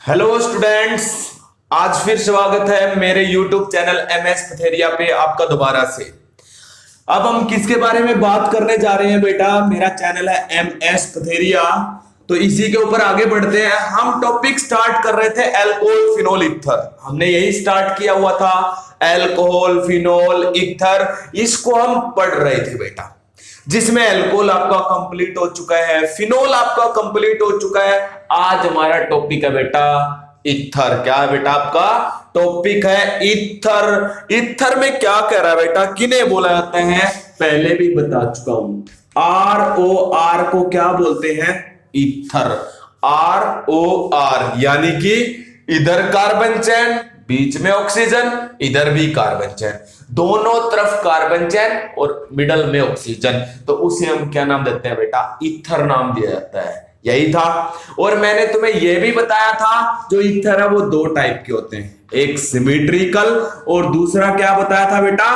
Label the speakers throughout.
Speaker 1: Hello students. आज फिर स्वागत है मेरे YouTube चैनल MS पथेरिया पे आपका दोबारा से। अब हम किसके बारे में बात करने जा रहे हैं बेटा? मेरा चैनल है MS पथेरिया, तो इसी के ऊपर आगे बढ़ते हैं। हम टॉपिक स्टार्ट कर रहे थे अल्कोहल फिनोल इथर। हमने यही स्टार्ट किया हुआ था, अल्कोहल फिनोल इथर। इसको हम पढ़ रहे थे बेटा, जिसमें अल्कोहल आपका कंप्लीट हो चुका है, फिनोल आपका कंप्लीट हो चुका है। आज हमारा टॉपिक है बेटा इथर। क्या है बेटा? आपका टॉपिक है इथर। इथर में क्या कह रहा है बेटा? किन्हें बोला जाता है? पहले भी बता चुका हूं। ROR को क्या बोलते हैं? इथर। ROR यानी कि इधर कार्बन चेन, बीच में ऑक्सीजन, इधर भी कार्बन चेन, दोनों तरफ कार्बन चेन और मिडल में ऑक्सीजन, तो उसे हम क्या नाम देते हैं बेटा? ईथर नाम दिया जाता है। यही था। और मैंने तुम्हें यह भी बताया था, जो ईथर है वो दो टाइप के होते हैं, एक सिमेट्रिकल और दूसरा क्या बताया था बेटा?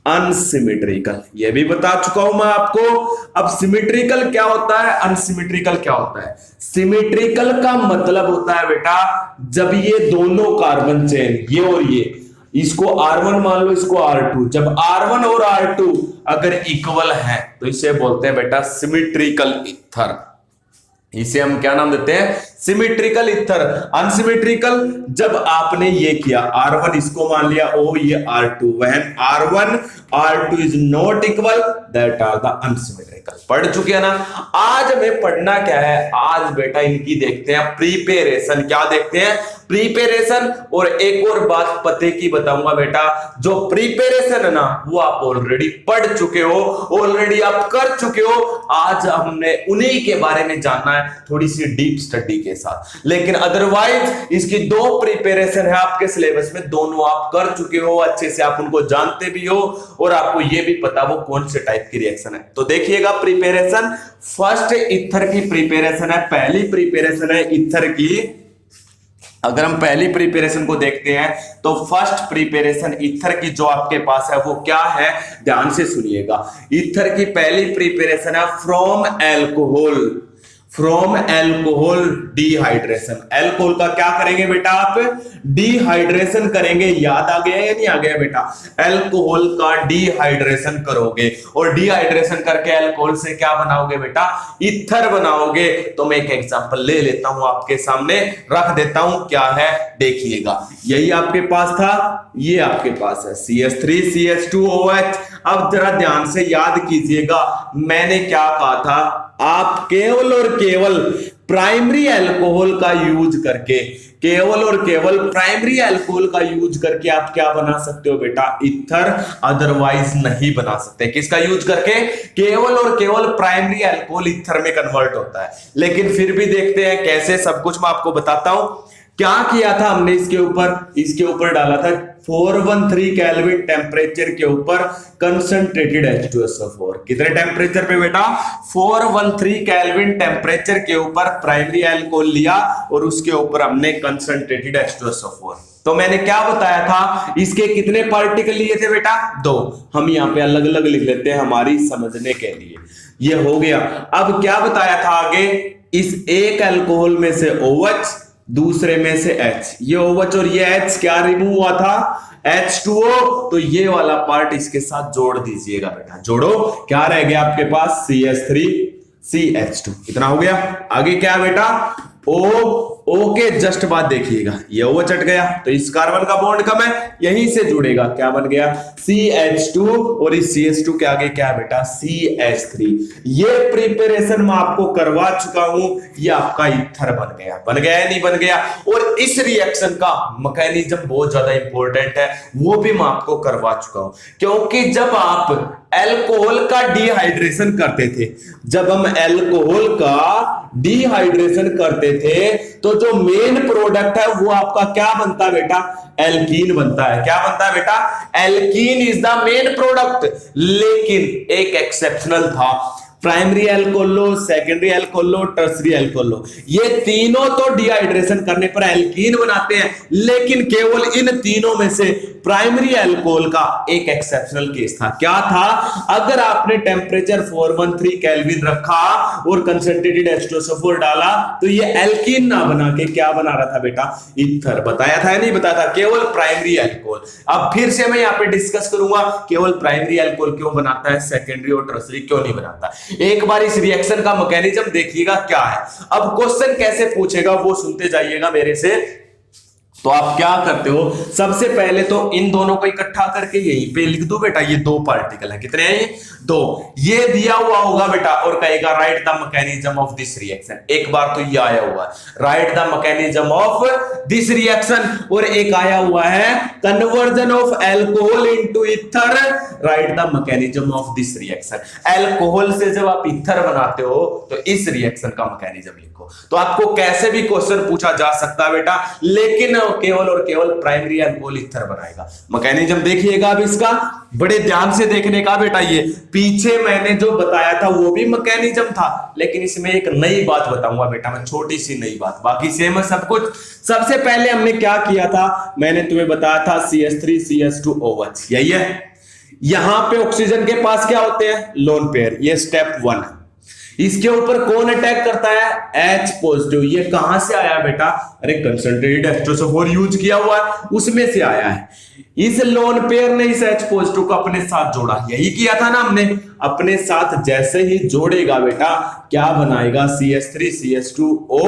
Speaker 1: अनसिमेट्रिकल। यह भी बता चुका हूं मैं आपको। अब सिमेट्रिकल क्या होता है, अनसिमेट्रिकल क्या होता है? सिमेट्रिकल का मतलब होता है बेटा, जब ये दोनों कार्बन चेन, ये और ये, इसको R1 मान लो, इसको R2, जब R1 और R2 अगर इक्वल है तो इसे बोलते हैं बेटा सिमेट्रिकल इथर। इसे हम क्या नाम देते हैं? Symmetrical ether. अनसिमेट्रिकल, जब आपने ये किया, R1 इसको मान लिया O, ये R2, when R1 R2 is not equal, that are the unsymmetrical. पढ़ चुके हैं ना? आज हमें पढ़ना क्या है? आज बेटा इनकी देखते हैं प्रिपरेशन। क्या देखते हैं? प्रिपरेशन। और एक और बात पते की बताऊंगा बेटा, जो प्रिपरेशन है ना, वो आप ऑलरेडी पढ़ चुके हो, ऑलरेडी आप कर चुके हो। आज हमने उन्हीं के बारे में जानना है, थोड़ी सी डीप स्टडी के साथ। लेकिन अदरवाइज इसकी दो प्रिपरेशन है आपके सिलेबस में, दोनों आप कर चुके हो, अच्छे से आप उनको जानते भी हो और आपको यह भी पता वो कौन से टाइप की रिएक्शन है। तो देखिएगा प्रिपरेशन। फर्स्ट ईथर की प्रिपरेशन है, पहली प्रिपरेशन है ईथर की। अगर हम पहली प्रिपरेशन को देखते हैं तो फर्स्ट प्रिपरेशन ईथर की जो आपके पास है वो क्या है? ध्यान से सुनिएगा। ईथर की पहली प्रिपरेशन है from alcohol, from alcohol dehydration. Alcohol का क्या करेंगे बेटा? आप डिहाइड्रेशन करेंगे। याद आ गया या नहीं आ गया बेटा? अल्कोहल का डिहाइड्रेशन करोगे और डिहाइड्रेशन करके अल्कोहल से क्या बनाओगे बेटा? ईथर बनाओगे। तो मैं एक एग्जांपल ले लेता हूं, आपके सामने रख देता हूं। क्या है देखिएगा, यही आपके पास था, ये आपके पास है CH3 CH2OH। अब जरा ध्यान से याद कीजिएगा, मैंने क्या कहा था? आप केवल और केवल प्राइमरी अल्कोहल का यूज करके, केवल और केवल प्राइमरी अल्कोहल का यूज करके आप क्या बना सकते हो बेटा? ईथर। अदरवाइज नहीं बना सकते। किसका यूज करके? केवल और केवल प्राइमरी अल्कोहल ईथर में कन्वर्ट होता है। लेकिन फिर भी देखते हैं कैसे, सब कुछ मैं आपको बताता हूं। क्या किया था हमने इसके ऊपर डाला था 413 केल्विन टेम्परेचर के ऊपर कंसंट्रेटेड H2SO4। कितने टेम्परेचर पे बेटा? 413 केल्विन टेम्परेचर के ऊपर प्राइमरी अल्कोहल लिया और उसके ऊपर हमने कंसंट्रेटेड H2SO4। तो मैंने क्या बताया था? इसके कितने पार्टिकल लिए थे बेटा? 2। हम यहां पे अलग अलग लिख लेते हैं हमारी समझने के लिए। ये हो गया। अब क्या बताया था आगे? इस एक अल्कोहल में से OH, दूसरे में से H, ये OH और ये H क्या रिमूव हुआ था? H2O। तो ये वाला पार्ट इसके साथ जोड़ दीजिएगा बेटा। जोड़ो, क्या रह गया आपके पास? CH3 CH2। इतना हो गया। आगे क्या बेटा? O के जस्ट बाद देखिएगा, ये O चट गया तो इस कार्बन का बॉन्ड कम है, यहीं से जुड़ेगा। क्या बन गया? CH2 और इस CH2 के आगे क्या है बेटा? CH3। ये प्रिपरेशन मैं आपको करवा चुका हूं। ये आपका ईथर बन गया। बन गया या नहीं बन गया? और इस रिएक्शन का मैकेनिज्म बहुत ज्यादा इंपॉर्टेंट है, वो भी मैं आपको करवा चुका हूं। क्योंकि जब आप अल्कोहल का डिहाइड्रेशन करते थे, जब हम अल्कोहल का डिहाइड्रेशन करते थे, तो जो मेन प्रोडक्ट है वो आपका क्या बनता है बेटा? एल्कीन बनता है। क्या बनता है बेटा? Alkene is the main product. लेकिन एक एक्सेप्शनल था, प्राइमरी अल्कोहल लो, सेकेंडरी अल्कोहल लो, टर्सरी अल्कोहल लो, ये तीनों तो डिहाइड्रेशन करने पर एल्कीन बनाते हैं, लेकिन केवल इन तीनों में से प्राइमरी अल्कोहल का एक एक्सेप्शनल केस था। क्या था? अगर आपने टेम्परेचर 413 केल्विन रखा और कंसंट्रेटेड H2SO4 डाला तो ये एल्कीन ना बना के क्या बना रहा था बेटा? ईथर। बताया था या नहीं बताया था? केवल प्राइमरी अल्कोहल। अब फिर से मैं यहां पे डिस्कस करूंगा केवल प्राइमरी अल्कोहल क्यों बनाता है, सेकेंडरी और टर्सरी क्यों नहीं बनाता। एक बार इस रिएक्शन का मैकेनिज्म देखिएगा क्या है। अब क्वेश्चन कैसे पूछेगा वो सुनते जाइएगा मेरे से। तो आप क्या करते हो, सबसे पहले तो इन दोनों को इकट्ठा करके यहीं पे लिख दो बेटा। ये दो पार्टिकल है, कितने हैं? दो। ये दिया हुआ होगा बेटा और कहेगा right the mechanism of this reaction. एक बार तो ये आया हुआ है right the mechanism of this reaction, और एक आया हुआ है conversion of alcohol into ether, right the mechanism of this reaction. Alcohol से जब आप ईथर बनाते हो तो इस रिएक्शन का मैकेनिज्म लिखो। तो आपको कैसे भी क्वेश्चन पूछा जा सकता है बेटा, लेकिन केवल और केवल प्राइमरी अल्कोहल ईथर बनाएगा। मैकेनिज्म देखिएगा अब इसका, बड़े ध्यान से देखने का बेटा। ये पीछे मैंने जो बताया था वो भी मैकेनिज्म था, लेकिन इसमें एक नई बात बताऊंगा बेटा मैं, छोटी सी नई बात, बाकी सेम है सब कुछ। सबसे पहले हमने क्या किया था, मैंने तुम्हें बताया था CH3CH2OH, यही है। यहां पे ऑक्सीजन के पास क्या होते हैं? लोन पेयर, ये स्टेप 1 है। इसके ऊपर कौन अटैक करता है? H positive. ये कहां से आया बेटा? अरे कंसंट्रेटेड H2SO4 यूज किया हुआ है उसमें से आया है। इस लोन पेयर ने इस H पॉजिटिव को अपने साथ जोड़ा, यही किया था ना हमने। अपने साथ जैसे ही जोड़ेगा बेटा क्या बनाएगा? CH3CH2O।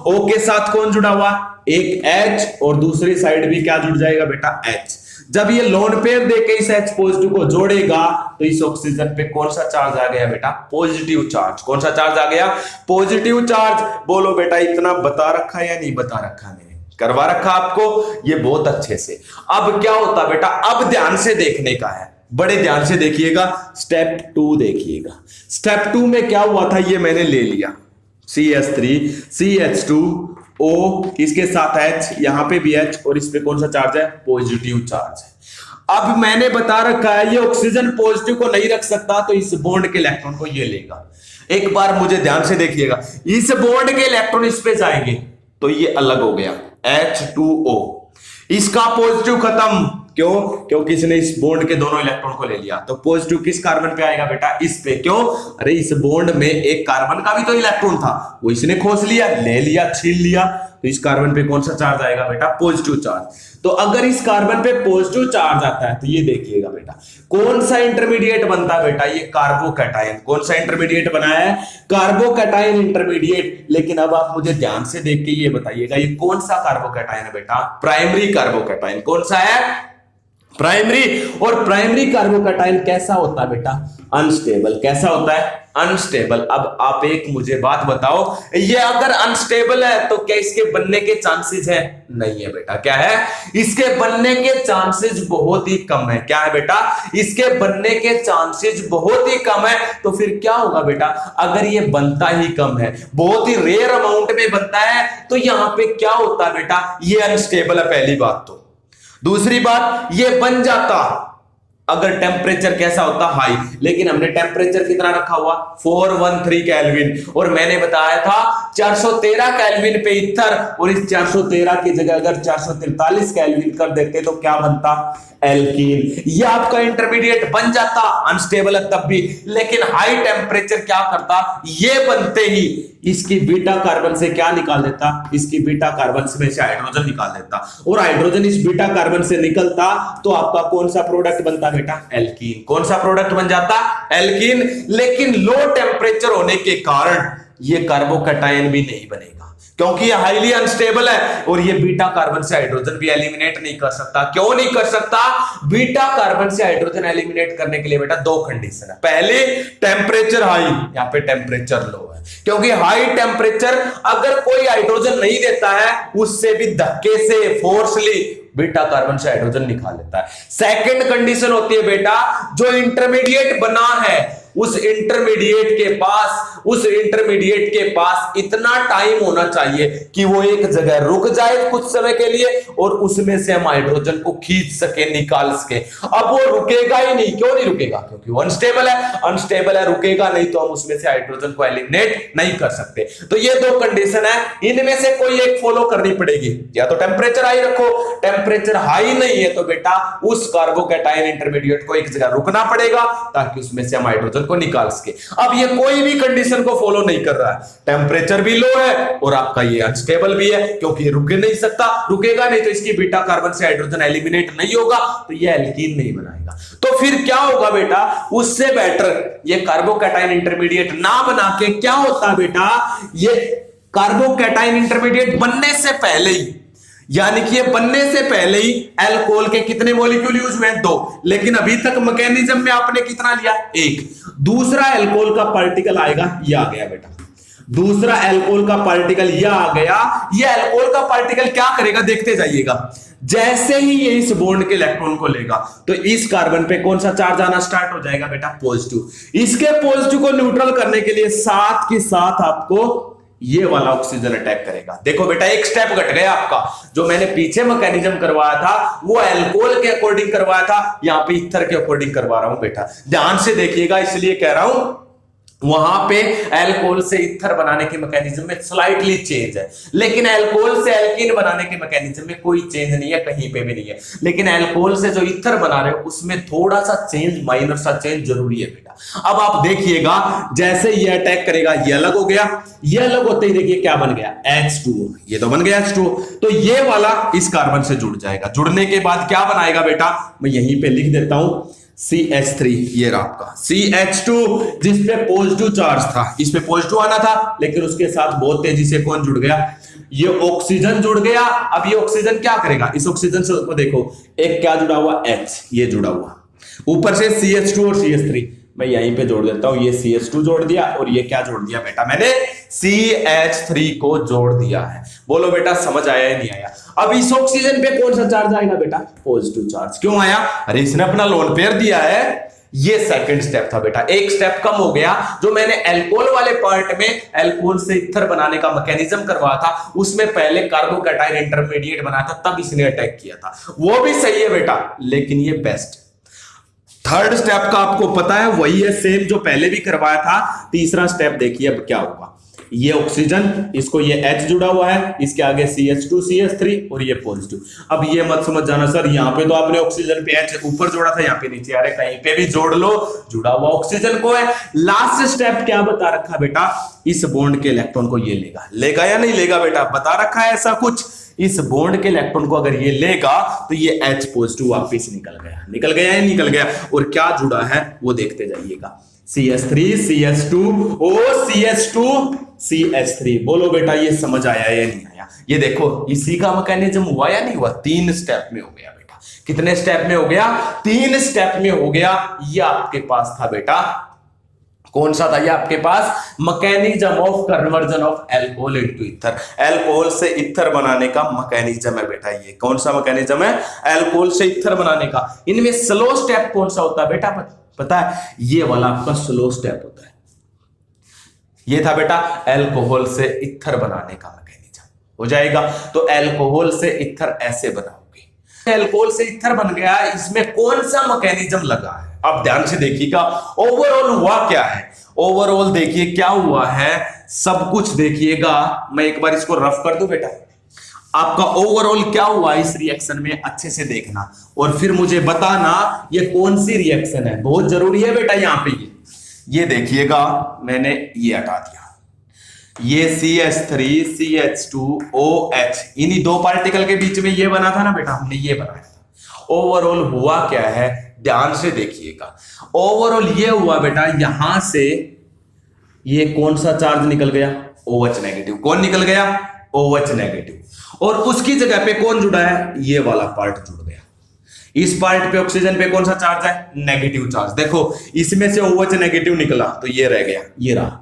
Speaker 1: O के साथ कौन जुड़ा हुआ? एक H, और दूसरी साइड भी क्या जुड़ जाएगा बेटा? H। जब ये लोन पेयर देके इस H पॉजिटिव को जोड़ेगा तो इस ऑक्सीजन पे कौन सा चार्ज आ गया बेटा? Positive charge. कौन सा चार्ज आ गया? Positive charge. बोलो बेटा इतना बता रखा है या नहीं बता रखा? मैंने करवा रखा आपको ये बहुत अच्छे से। अब क्या होता बेटा, अब ध्यान से देखने का है, बड़े ध्यान से देखिएगा। स्टेप 2 देखिएगा। स्टेप 2 में क्या हुआ था, ये मैंने ले लिया CH3CH2O, इसके साथ H, यहां पे भी H, और इस पे कौन सा चार्ज है? पॉजिटिव चार्ज है। अब मैंने बता रखा है ये ऑक्सीजन पॉजिटिव को नहीं रख सकता, तो इस बॉन्ड के इलेक्ट्रॉन को ये लेगा। एक बार मुझे ध्यान से देखिएगा, इस बॉन्ड के इलेक्ट्रॉन इस पे जाएंगे तो ये अलग हो गया H2O। इसका पॉजिटिव खत्म, क्यों? क्योंकि इसने इस बॉन्ड के दोनों इलेक्ट्रॉन को ले लिया। तो पॉजिटिव किस कार्बन पे आएगा बेटा? इस पे। क्यों? अरे इस बॉन्ड में एक कार्बन का भी तो इलेक्ट्रॉन था, वो इसने खोस लिया, ले लिया, छीन लिया। तो इस कार्बन पे कौन सा चार्ज आएगा बेटा? Positive charge. तो अगर इस कार्बन पे पॉजिटिव चार्ज आता है तो ये देखिएगा बेटा कौन सा इंटरमीडिएट बनता है बेटा? ये कार्बोकैटायन। कौन सा इंटरमीडिएट बनाया है? Carbocation intermediate. लेकिन अब आप मुझे ध्यान से देख के ये बताइएगा ये कौन सा कार्बोकैटायन है बेटा? Primary carbocation. कौन सा है? प्राइमरी। और प्राइमरी कार्बोकैटायन कैसा होता है बेटा? अनस्टेबल। कैसा होता है? अनस्टेबल। अब आप एक मुझे बात बताओ, ये अगर अनस्टेबल है तो क्या इसके बनने के चांसेस है? नहीं है बेटा। क्या है? इसके बनने के चांसेस बहुत ही कम है। क्या है बेटा? इसके बनने के चांसेस बहुत ही कम है। तो फिर क्या होगा बेटा? अगर ये बनता ही कम है, बहुत ही रेयर अमाउंट में बनता है, तो यहां पे क्या होता है बेटा? ये अनस्टेबल है, पहली बात तो। दूसरी बात, ये बन जाता अगर टेम्परेचर कैसा होता? हाई। लेकिन हमने टेम्परेचर कितना रखा हुआ? 413 केल्विन, और मैंने बताया था 413 केल्विन पे ईथर, और इस 413 की जगह अगर 443 केल्विन कर देते तो क्या बनता? एल्कीन। ये आपका इंटरमीडिएट बन जाता, अनस्टेबल है तब भी। लेकिन हाई टेम्परेचर क्या करता? ये बनते ही इसकी बीटा कार्बन से क्या निकाल देता? इसकी बीटा कार्बन में से हाइड्रोजन निकाल देता, और हाइड्रोजन इस बीटा कार्बन से निकलता तो आपका कौन सा प्रोडक्ट बनता बेटा? एल्कीन। कौन सा प्रोडक्ट बन जाता? एल्कीन। लेकिन लो टेम्परेचर होने के कारण ये कार्बोकैटायन भी नहीं बनेगा, क्योंकि ये हाईली अनस्टेबल है, और ये बीटा कार्बन से हाइड्रोजन भी एलिमिनेट नहीं कर सकता। क्यों नहीं कर सकता? बीटा कार्बन से हाइड्रोजन एलिमिनेट करने के लिए बेटा दो कंडीशन है। पहले टेम्परेचर हाई, यहां पे टेम्परेचर लो है, क्योंकि हाई टेम्परेचर अगर कोई हाइड्रोजन नहीं देता है उससे भी धक्के से फोर्सली बीटा कार्बन से हाइड्रोजन निकाल लेता है। सेकंड कंडीशन होती है बेटा, जो इंटरमीडिएट बना है उस इंटरमीडिएट के पास इतना टाइम होना चाहिए कि वो एक जगह रुक जाए कुछ समय के लिए और उसमें से हम हाइड्रोजन को खींच सके, निकाल सके। अब वो रुकेगा ही नहीं। क्यों नहीं रुकेगा? क्योंकि वो अनस्टेबल है, रुकेगा नहीं तो हम उसमें से हाइड्रोजन को एलिमिनेट नहीं कर सकते। तो ये दो कंडीशन है, इनमें से कोई एक फॉलो करनी पड़ेगी। या तो टेम्परेचर हाई रखो, टेम्परेचर हाई नहीं है तो बेटा उस कार्बोकैटायन इंटरमीडिएट को एक जगह रुकना पड़ेगा ताकि उसमें से हम हाइड्रोजन को निकाल सके। अब ये कोई भी कंडीशन को फॉलो नहीं कर रहा है, टेम्परेचर भी लो है और आपका ये अनस्टेबल भी है क्योंकि रुक नहीं सकता, रुकेगा नहीं तो इसकी बीटा कार्बन से हाइड्रोजन एलिमिनेट नहीं होगा तो ये एल्कीन नहीं बनाएगा। तो फिर क्या होगा बेटा? उससे बेटर ये कार्बोकैटायन इंटरमीडिएट ना बना के क्या होता बेटा, ये कार्बोकैटायन इंटरमीडिएट बनने से पहले ही, यानी कि ये बनने से पहले ही अल्कोहल के कितने मॉलिक्यूल यूज हुए? 2। लेकिन अभी तक मैकेनिज्म में आपने कितना लिया? 1। दूसरा अल्कोहल का पार्टिकल आएगा, ये आ गया बेटा, दूसरा अल्कोहल का पार्टिकल ये आ गया। ये अल्कोहल का पार्टिकल क्या करेगा देखते जाइएगा। जैसे ही ये इस बॉन्ड के इलेक्ट्रॉन को लेगा तो इस कार्बन पे कौन सा चार्ज आना स्टार्ट हो जाएगा बेटा? पॉजिटिव। इसके पॉजिटिव को न्यूट्रल करने के लिए साथ के साथ आपको ये वाला ऑक्सीजन अटैक करेगा। देखो बेटा एक स्टेप घट गया आपका। जो मैंने पीछे मैकेनिज्म करवाया था वो अल्कोहल के अकॉर्डिंग करवाया था, यहां पे ईथर के अकॉर्डिंग करवा रहा हूं बेटा। ध्यान से देखिएगा, इसलिए कह रहा हूं वहां पे अल्कोहल से ईथर बनाने के मैकेनिज्म में स्लाइटली चेंज है, लेकिन अल्कोहल से एल्कीन बनाने के मैकेनिज्म में कोई चेंज नहीं है, कहीं पे भी नहीं है। लेकिन अल्कोहल से जो ईथर बना रहे हो उसमें थोड़ा सा चेंज, माइनर सा चेंज जरूरी है बेटा। अब आप देखिएगा जैसे ये अटैक करेगा ये अलग हो गया, ये अलग होते ही देखिए क्या बन गया? H2O। ये तो बन गया H2O। तो ये वाला इस कार्बन से जुड़ जाएगा। जुड़ने के बाद क्या बनाएगा बेटा? मैं यहीं पे लिख देता हूं CH3। ये रहा आपका CH2 जिसपे पॉजिटिव चार्ज था, इस पे पॉजिटिव आना था लेकिन उसके साथ बहुत तेजी से कौन जुड़ गया? ये ऑक्सीजन जुड़ गया। अब ये ऑक्सीजन क्या करेगा? इस ऑक्सीजन से को देखो, एक क्या जुड़ा हुआ? H, ये जुड़ा हुआ, ऊपर से CH2 और CH3। मैं यहीं पे जोड़ देता हूं, ये CH2 जोड़ दिया और ये क्या जोड़ दिया बेटा? मैंने CH3 को जोड़ दिया है। बोलो बेटा समझ आया या नहीं आया? अब इस ऑक्सीजन पे कौन सा चार्ज आएगा बेटा? Positive charge. क्यों आया? अरे इसने अपना लोन पेयर दिया है। ये सेकंड स्टेप था बेटा, एक स्टेप कम हो गया। जो मैंने अल्कोहल वाले पार्ट में अल्कोहल से ईथर बनाने का मैकेनिज्म करवाया था उसमें पहले कार्बोकैटायन इंटरमीडिएट बनाया था, तब इसने अटैक किया था। वो भी सही है बेटा, लेकिन ये बेस्ट। थर्ड स्टेप का आपको पता है वही है सेम जो पहले भी करवाया था। तीसरा स्टेप देखिए अब क्या होगा। ये ऑक्सीजन, इसको ये H जुड़ा हुआ है, इसके आगे CH2 CH3 और ये पॉजिटिव। अब ये मत समझ जाना सर यहाँ पे तो आपने ऑक्सीजन पे H ऊपर जोड़ा था, यहाँ पे नीचे आ रहा है, कहीं पे भी जोड़ लो, जुड़ा हुआ ऑक्सीजन को है। लास्ट स्टेप क्या बता रखा बेटा? इस बॉन्ड के इलेक्ट्रॉन को ये लेगा या नहीं लेगा बेटा? बता रखा है ऐसा कुछ। इस बॉन्ड के इलेक्ट्रॉन को अगर ये लेगा तो ये H पॉजिटिव वापस निकल गया या निकल गया। और क्या जुड़ा है वो देखते जाइएगा, CH3 CH2 O CH2 CH3। बोलो बेटा ये समझ आया या नहीं आया? ये देखो इसी का मैकेनिज्म हुआ या नहीं हुआ? 3 स्टेप में हो गया बेटा। कितने स्टेप में हो गया? 3 स्टेप में हो गया। ये आपके पास था बेटा, कौन सा था ये आपके पास? Mechanism of conversion of alcohol into ether. Alcohol से ईथर बनाने का मैकेनिज्म है बेटा। ये कौन सा मैकेनिज्म है? अल्कोहल से ईथर बनाने का। इनमें स्लो स्टेप कौन सा होता है बेटा? पता है? ये वाला आपका स्लो स्टेप होता है। ये था बेटा अल्कोहल से ईथर बनाने का मैकेनिज्म। हो जाएगा तो अल्कोहल से ईथर ऐसे बनाओगे। अल्कोहल से ईथर बन गया, इसमें कौन सा मैकेनिज्म लगा है? अब ध्यान से देखिएगा ओवरऑल हुआ क्या है। ओवरऑल देखिए क्या हुआ है, सब कुछ देखिएगा। मैं एक बार इसको रफ कर दूं बेटा। आपका ओवरऑल क्या हुआ इस रिएक्शन में अच्छे से देखना और फिर मुझे बताना ये कौन सी रिएक्शन है। बहुत जरूरी है बेटा। यहां पे ये देखिएगा, मैंने ये हटा दिया, ये CH3 CH2 OH, इन्हीं दो पार्टिकल के बीच में ये बना था ना बेटा, हमने ये बनाया था। ओवरऑल हुआ क्या है ध्यान से देखिएगा। ओवरऑल ये हुआ बेटा, यहां से ये कौन सा चार्ज निकल गया? OH negative. कौन निकल गया? OH negative. और उसकी जगह पे कौन जुड़ा है? ये वाला पार्ट जुड़ गया। इस पार्ट पे ऑक्सीजन पे कौन सा चार्ज है? Negative charge. देखो इसमें से OH नेगेटिव निकला तो ये रह गया, ये रहा।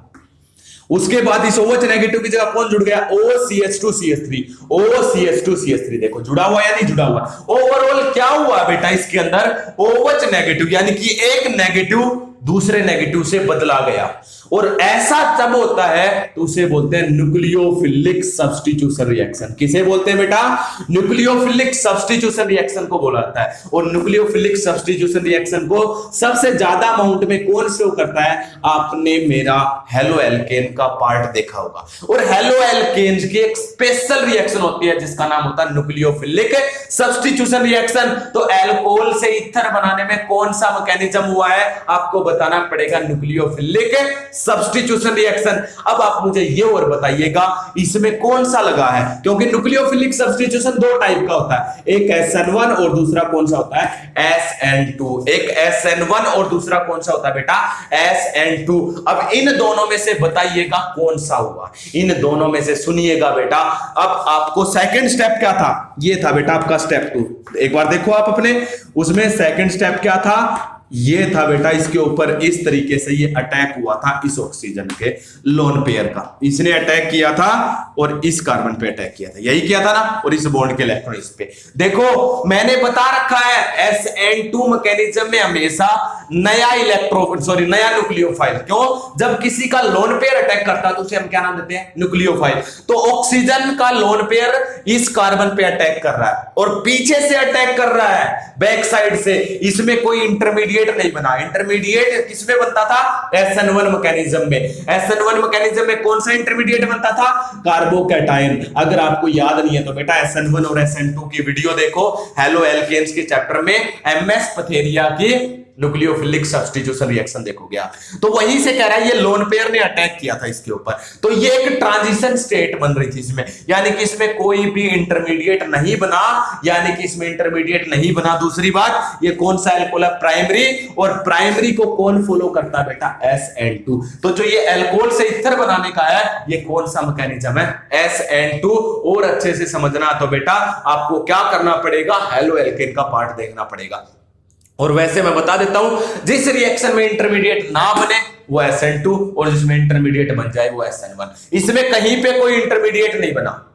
Speaker 1: उसके बाद इस OH नेगेटिव की जगह कौन जुड़ गया? OCH2 CH3। OCH2 CH3 देखो जुड़ा हुआ या नहीं जुड़ा हुआ? ओवरऑल क्या हुआ बेटा इसके अंदर? OH नेगेटिव, यानी कि एक नेगेटिव दूसरे नेगेटिव से बदला गया, और ऐसा तब होता है तो उसे बोलते हैं न्यूक्लियोफिलिक सब्स्टिट्यूशन रिएक्शन। किसे बोलते हैं बेटा? न्यूक्लियोफिलिक सब्स्टिट्यूशन रिएक्शन को बोला जाता है। और न्यूक्लियोफिलिक सब्स्टिट्यूशन रिएक्शन को सबसे ज्यादा अमाउंट में कौन शो करता है? आपने मेरा हेलोएल्केन का पार्ट देखा होगा, और हेलोएल्केन्स की एक स्पेशल रिएक्शन होती है जिसका नाम होता है न्यूक्लियोफिलिक सब्स्टिट्यूशन रिएक्शन। तो एल्कोहल से ईथर बनाने में कौन सा मैकेनिज्म हुआ है आपको बताना पड़ेगा, न्यूक्लियोफिलिक सब्स्टिट्यूशन रिएक्शन। अब आप मुझे ये और बताइएगा इसमें कौन सा लगा है, क्योंकि न्यूक्लियोफिलिक सब्स्टिट्यूशन दो टाइप का होता है, एक SN1 और दूसरा कौन सा होता है? SN2। एक SN1 और दूसरा कौन सा होता है बेटा? SN2। अब इन दोनों में से बताइएगा कौन सा हुआ, इन दोनों में से सुनिएगा बेटा। अब आपको सेकंड स्टेप क्या था? ये था बेटा आपका स्टेप 2। एक बार देखो आप अपने उसमें सेकंड स्टेप क्या था? ये था बेटा, इसके ऊपर इस तरीके से ये अटैक हुआ था इस ऑक्सीजन के लोन पेयर का, इसने अटैक किया था और इस कार्बन पे अटैक किया था, यही किया था ना, और इस बॉन्ड के इलेक्ट्रॉन इस पे। देखो मैंने बता रखा है SN2 मैकेनिज्म में हमेशा नया नया न्यूक्लियोफाइल। क्यों? जब किसी का लोन पेयर अटैक करता है तो उसे हम क्या नाम देते हैं? न्यूक्लियोफाइल। तो ऑक्सीजन का लोन पेयर इस कार्बन पे अटैक कर रहा है और पीछे से अटैक कर रहा है बैक साइड से, इसमें कोई इंटरमीडिएट नहीं बना। इंटरमीडिएट किसमें बनता था? SN1 मैकेनिज्म में। SN1 मैकेनिज्म में कौन सा इंटरमीडिएट बनता था? कार्बोकैटायन। अगर आपको याद नहीं है तो बेटा SN1 और SN2 की वीडियो देखो, हेलोएल्केन्स के चैप्टर में MS पथेरिया की न्यूक्लियोफिलिक सब्स्टिट्यूशन रिएक्शन देखोगे आप। तो वहीं से कह रहा है ये लोन पेयर ने अटैक किया था इसके ऊपर, तो ये एक ट्रांजिशन स्टेट बन रही थी इसमें, यानी कि इसमें कोई भी इंटरमीडिएट नहीं बना, यानी कि इसमें इंटरमीडिएट नहीं बना। दूसरी बात, ये कौन सा एल्कोहल है? प्राइमरी, और प्राइमरी को कौन फॉलो करता है बेटा? SN2। तो जो ये एल्कोहल से ईथर बनाने का है ये कौन सा मैकेनिज्म है? SN2। और अच्छे से समझना तो बेटा आपको क्या करना पड़ेगा? हेलोएल्केन का पार्ट देखना पड़ेगा। और वैसे मैं बता देता हूं, जिस रिएक्शन में इंटरमीडिएट ना बने वो SN2, और जिसमें इंटरमीडिएट बन जाए वो SN1। इसमें कहीं पे कोई इंटरमीडिएट नहीं बना।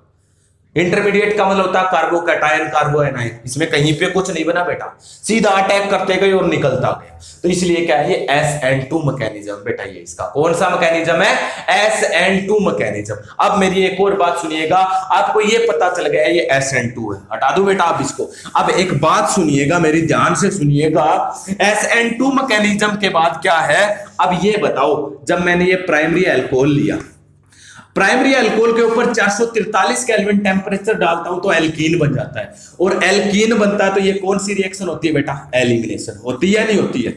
Speaker 1: इंटरमीडिएट का मतलब होता है कार्बोकैटायन, कार्बोएनाइन, इसमें कहीं पे कुछ नहीं बना बेटा, सीधा अटैक करते गए और निकलता गया। तो इसलिए क्या है ये SN2 मैकेनिज्म बेटा, ये इसका कौन सा मैकेनिज्म है? SN2 mechanism. अब मेरी एक और बात सुनिएगा, आपको ये पता चल गया ये SN2 है, हटा दो बेटा आप इसको। अब एक बात सुनिएगा, मेरी ध्यान से सुनिएगा, SN2 मैकेनिज्म के बाद क्या है? अब ये बताओ, जब मैंने ये प्राइमरी एल्कोहल लिया, प्राइमरी अल्कोहल के ऊपर 443 केल्विन टेम्परेचर डालता हूं तो एल्कीन बन जाता है, और एल्कीन बनता है तो ये कौन सी रिएक्शन होती है बेटा? एलिमिनेशन। होती है नहीं होती है?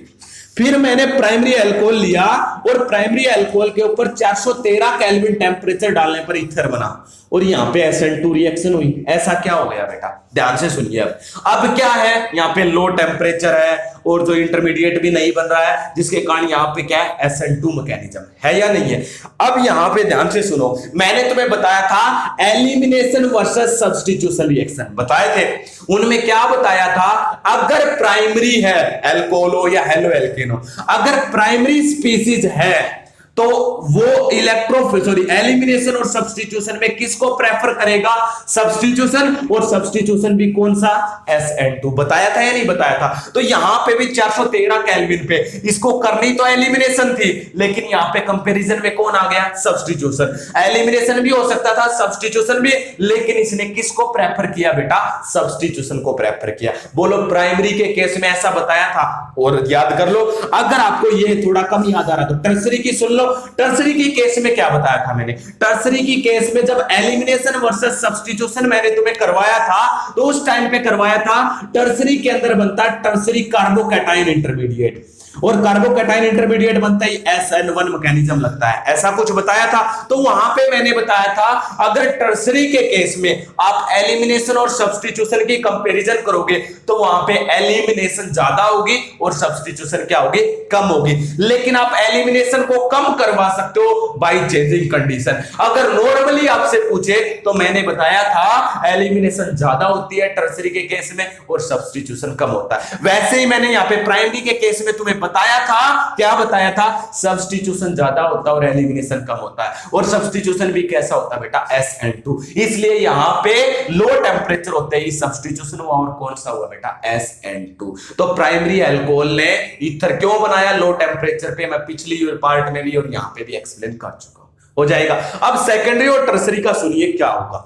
Speaker 1: फिर मैंने प्राइमरी अल्कोहल लिया और प्राइमरी अल्कोहल के ऊपर 413 केल्विन टेम्परेचर डालने पर ईथर बना, और यहां पे SN2 रिएक्शन हुई। ऐसा क्या हो गया बेटा? ध्यान से सुनिए। अब क्या है, यहां पे लो टेम्परेचर है और जो इंटरमीडिएट भी नहीं बन रहा है, जिसके कारण यहां पे क्या है? SN2 मैकेनिज्म है या नहीं है? अब यहां पे ध्यान से सुनो, मैंने तुम्हें बताया था एलिमिनेशन वर्सेस सब्स्टिट्यूशन रिएक्शन बताए थे। उनमें क्या बताया था? अगर प्राइमरी है एल्कोहल या हेलोएल्केन हो, अगर प्राइमरी स्पीसीज है तो वो एलिमिनेशन और सब्स्टिट्यूशन में किसको प्रेफर करेगा? सब्स्टिट्यूशन। और सब्स्टिट्यूशन भी कौन सा? SN2। बताया था या नहीं बताया था? तो यहां पे भी 413 केल्विन पे इसको करनी तो एलिमिनेशन थी, लेकिन यहां पे कंपैरिजन में कौन आ गया? सब्स्टिट्यूशन। एलिमिनेशन भी हो सकता था, सब्स्टिट्यूशन भी, लेकिन इसने किसको प्रेफर किया बेटा? सब्स्टिट्यूशन को प्रेफर किया। बोलो प्राइमरी के केस में ऐसा बताया था, और याद कर लो। अगर आपको ये थोड़ा कम याद आ रहा तो टर्सरी की सुन लो। टर्सरी की केस में क्या बताया था मैंने? टर्सरी की केस में जब एलिमिनेशन वर्सेस सब्स्टिट्यूशन मैंने तुम्हें करवाया था, तो उस टाइम पे करवाया था टर्सरी के अंदर बनता टर्सरी कार्बोकैटायन इंटरमीडिएट, और कार्बोकैटायन इंटरमीडिएट बनता ही SN1 मैकेनिज्म लगता है। ऐसा कुछ बताया था। तो वहां पे मैंने बताया था अगर टर्सरी के केस में आप एलिमिनेशन और सब्स्टिट्यूशन की कंपैरिजन करोगे तो वहां पे एलिमिनेशन ज्यादा होगी और सब्स्टिट्यूशन क्या होगी? कम होगी। लेकिन आप एलिमिनेशन को कम करवा सकते हो बाय चेंजिंग कंडीशन। अगर नॉर्मली आपसे पूछे तो मैंने बताया था एलिमिनेशन ज्यादा होती है टर्सरी के केस में और सब्स्टिट्यूशन कम होता है। वैसे ही मैंने यहां पे प्राइमरी के केस में तुम्हें बताया था, क्या बताया था, सब्स्टिट्यूशन ज्यादा होता है और एलिमिनेशन कम होता है। और सब्स्टिट्यूशन भी कैसा होता है बेटा, SN2। इसलिए यहां पे लो टेम्परेचर होते ही सब्स्टिट्यूशन हुआ और कौन सा हुआ बेटा, SN2। तो प्राइमरी अल्कोहल ने ईथर क्यों बनाया लो टेम्परेचर पे, मैं पिछली पार्ट में भी और यहां पे भी एक्सप्लेन कर चुका हूं, हो जाएगा। अब सेकेंडरी और टर्सरी का सुनिए क्या होगा,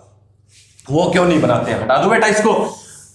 Speaker 1: वो क्यों नहीं बनाते हैं, हटा दो बेटा इसको।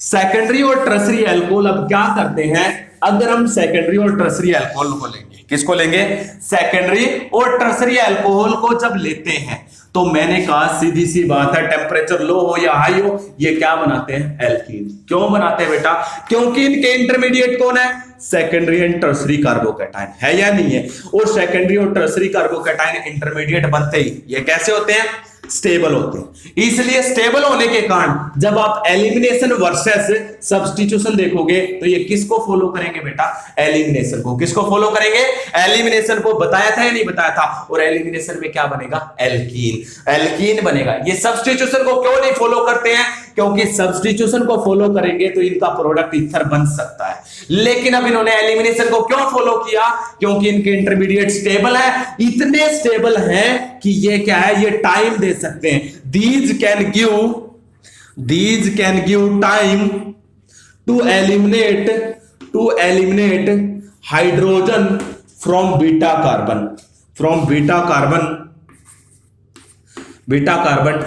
Speaker 1: सेकेंडरी और टर्सरी अल्कोहल अब क्या करते हैं, अगर हम सेकेंडरी और टर्सरी अल्कोहल को लेंगे, किसको लेंगे, सेकेंडरी और टर्सरी अल्कोहल को जब लेते हैं तो मैंने कहा सीधी सी बात है, टेम्परेचर लो हो या हाई हो, ये क्या बनाते हैं, एल्कीन। क्यों बनाते हैं बेटा, क्योंकि इनके इंटरमीडिएट कौन है, सेकेंडरी एंड टर्सरी कार्बोकैटायन, है या नहीं है। और सेकेंडरी और टर्सरी कार्बोकैटायन इंटरमीडिएट बनते ही ये कैसे होते हैं, स्टेबल होते हैं। इसलिए स्टेबल होने के कारण जब आप एलिमिनेशन वर्सेस सब्स्टिट्यूशन देखोगे तो ये किसको फॉलो करेंगे बेटा, एलिमिनेशन को। किसको फॉलो करेंगे, एलिमिनेशन को। बताया था या नहीं बताया था। और एलिमिनेशन में क्या बनेगा, एल्कीन, एल्कीन बनेगा। ये सब्स्टिट्यूशन को क्यों नहीं फॉलो करते हैं, क्योंकि सब्स्टिट्यूशन को फॉलो करेंगे तो इनका प्रोडक्ट ईथर बन सकता है। लेकिन अब इन्होंने एलिमिनेशन को क्यों फॉलो किया, क्योंकि इनके इंटरमीडिएट स्टेबल है, इतने स्टेबल हैं कि ये क्या है, ये टाइम दे सकते हैं। these can give time to eliminate hydrogen from beta carbon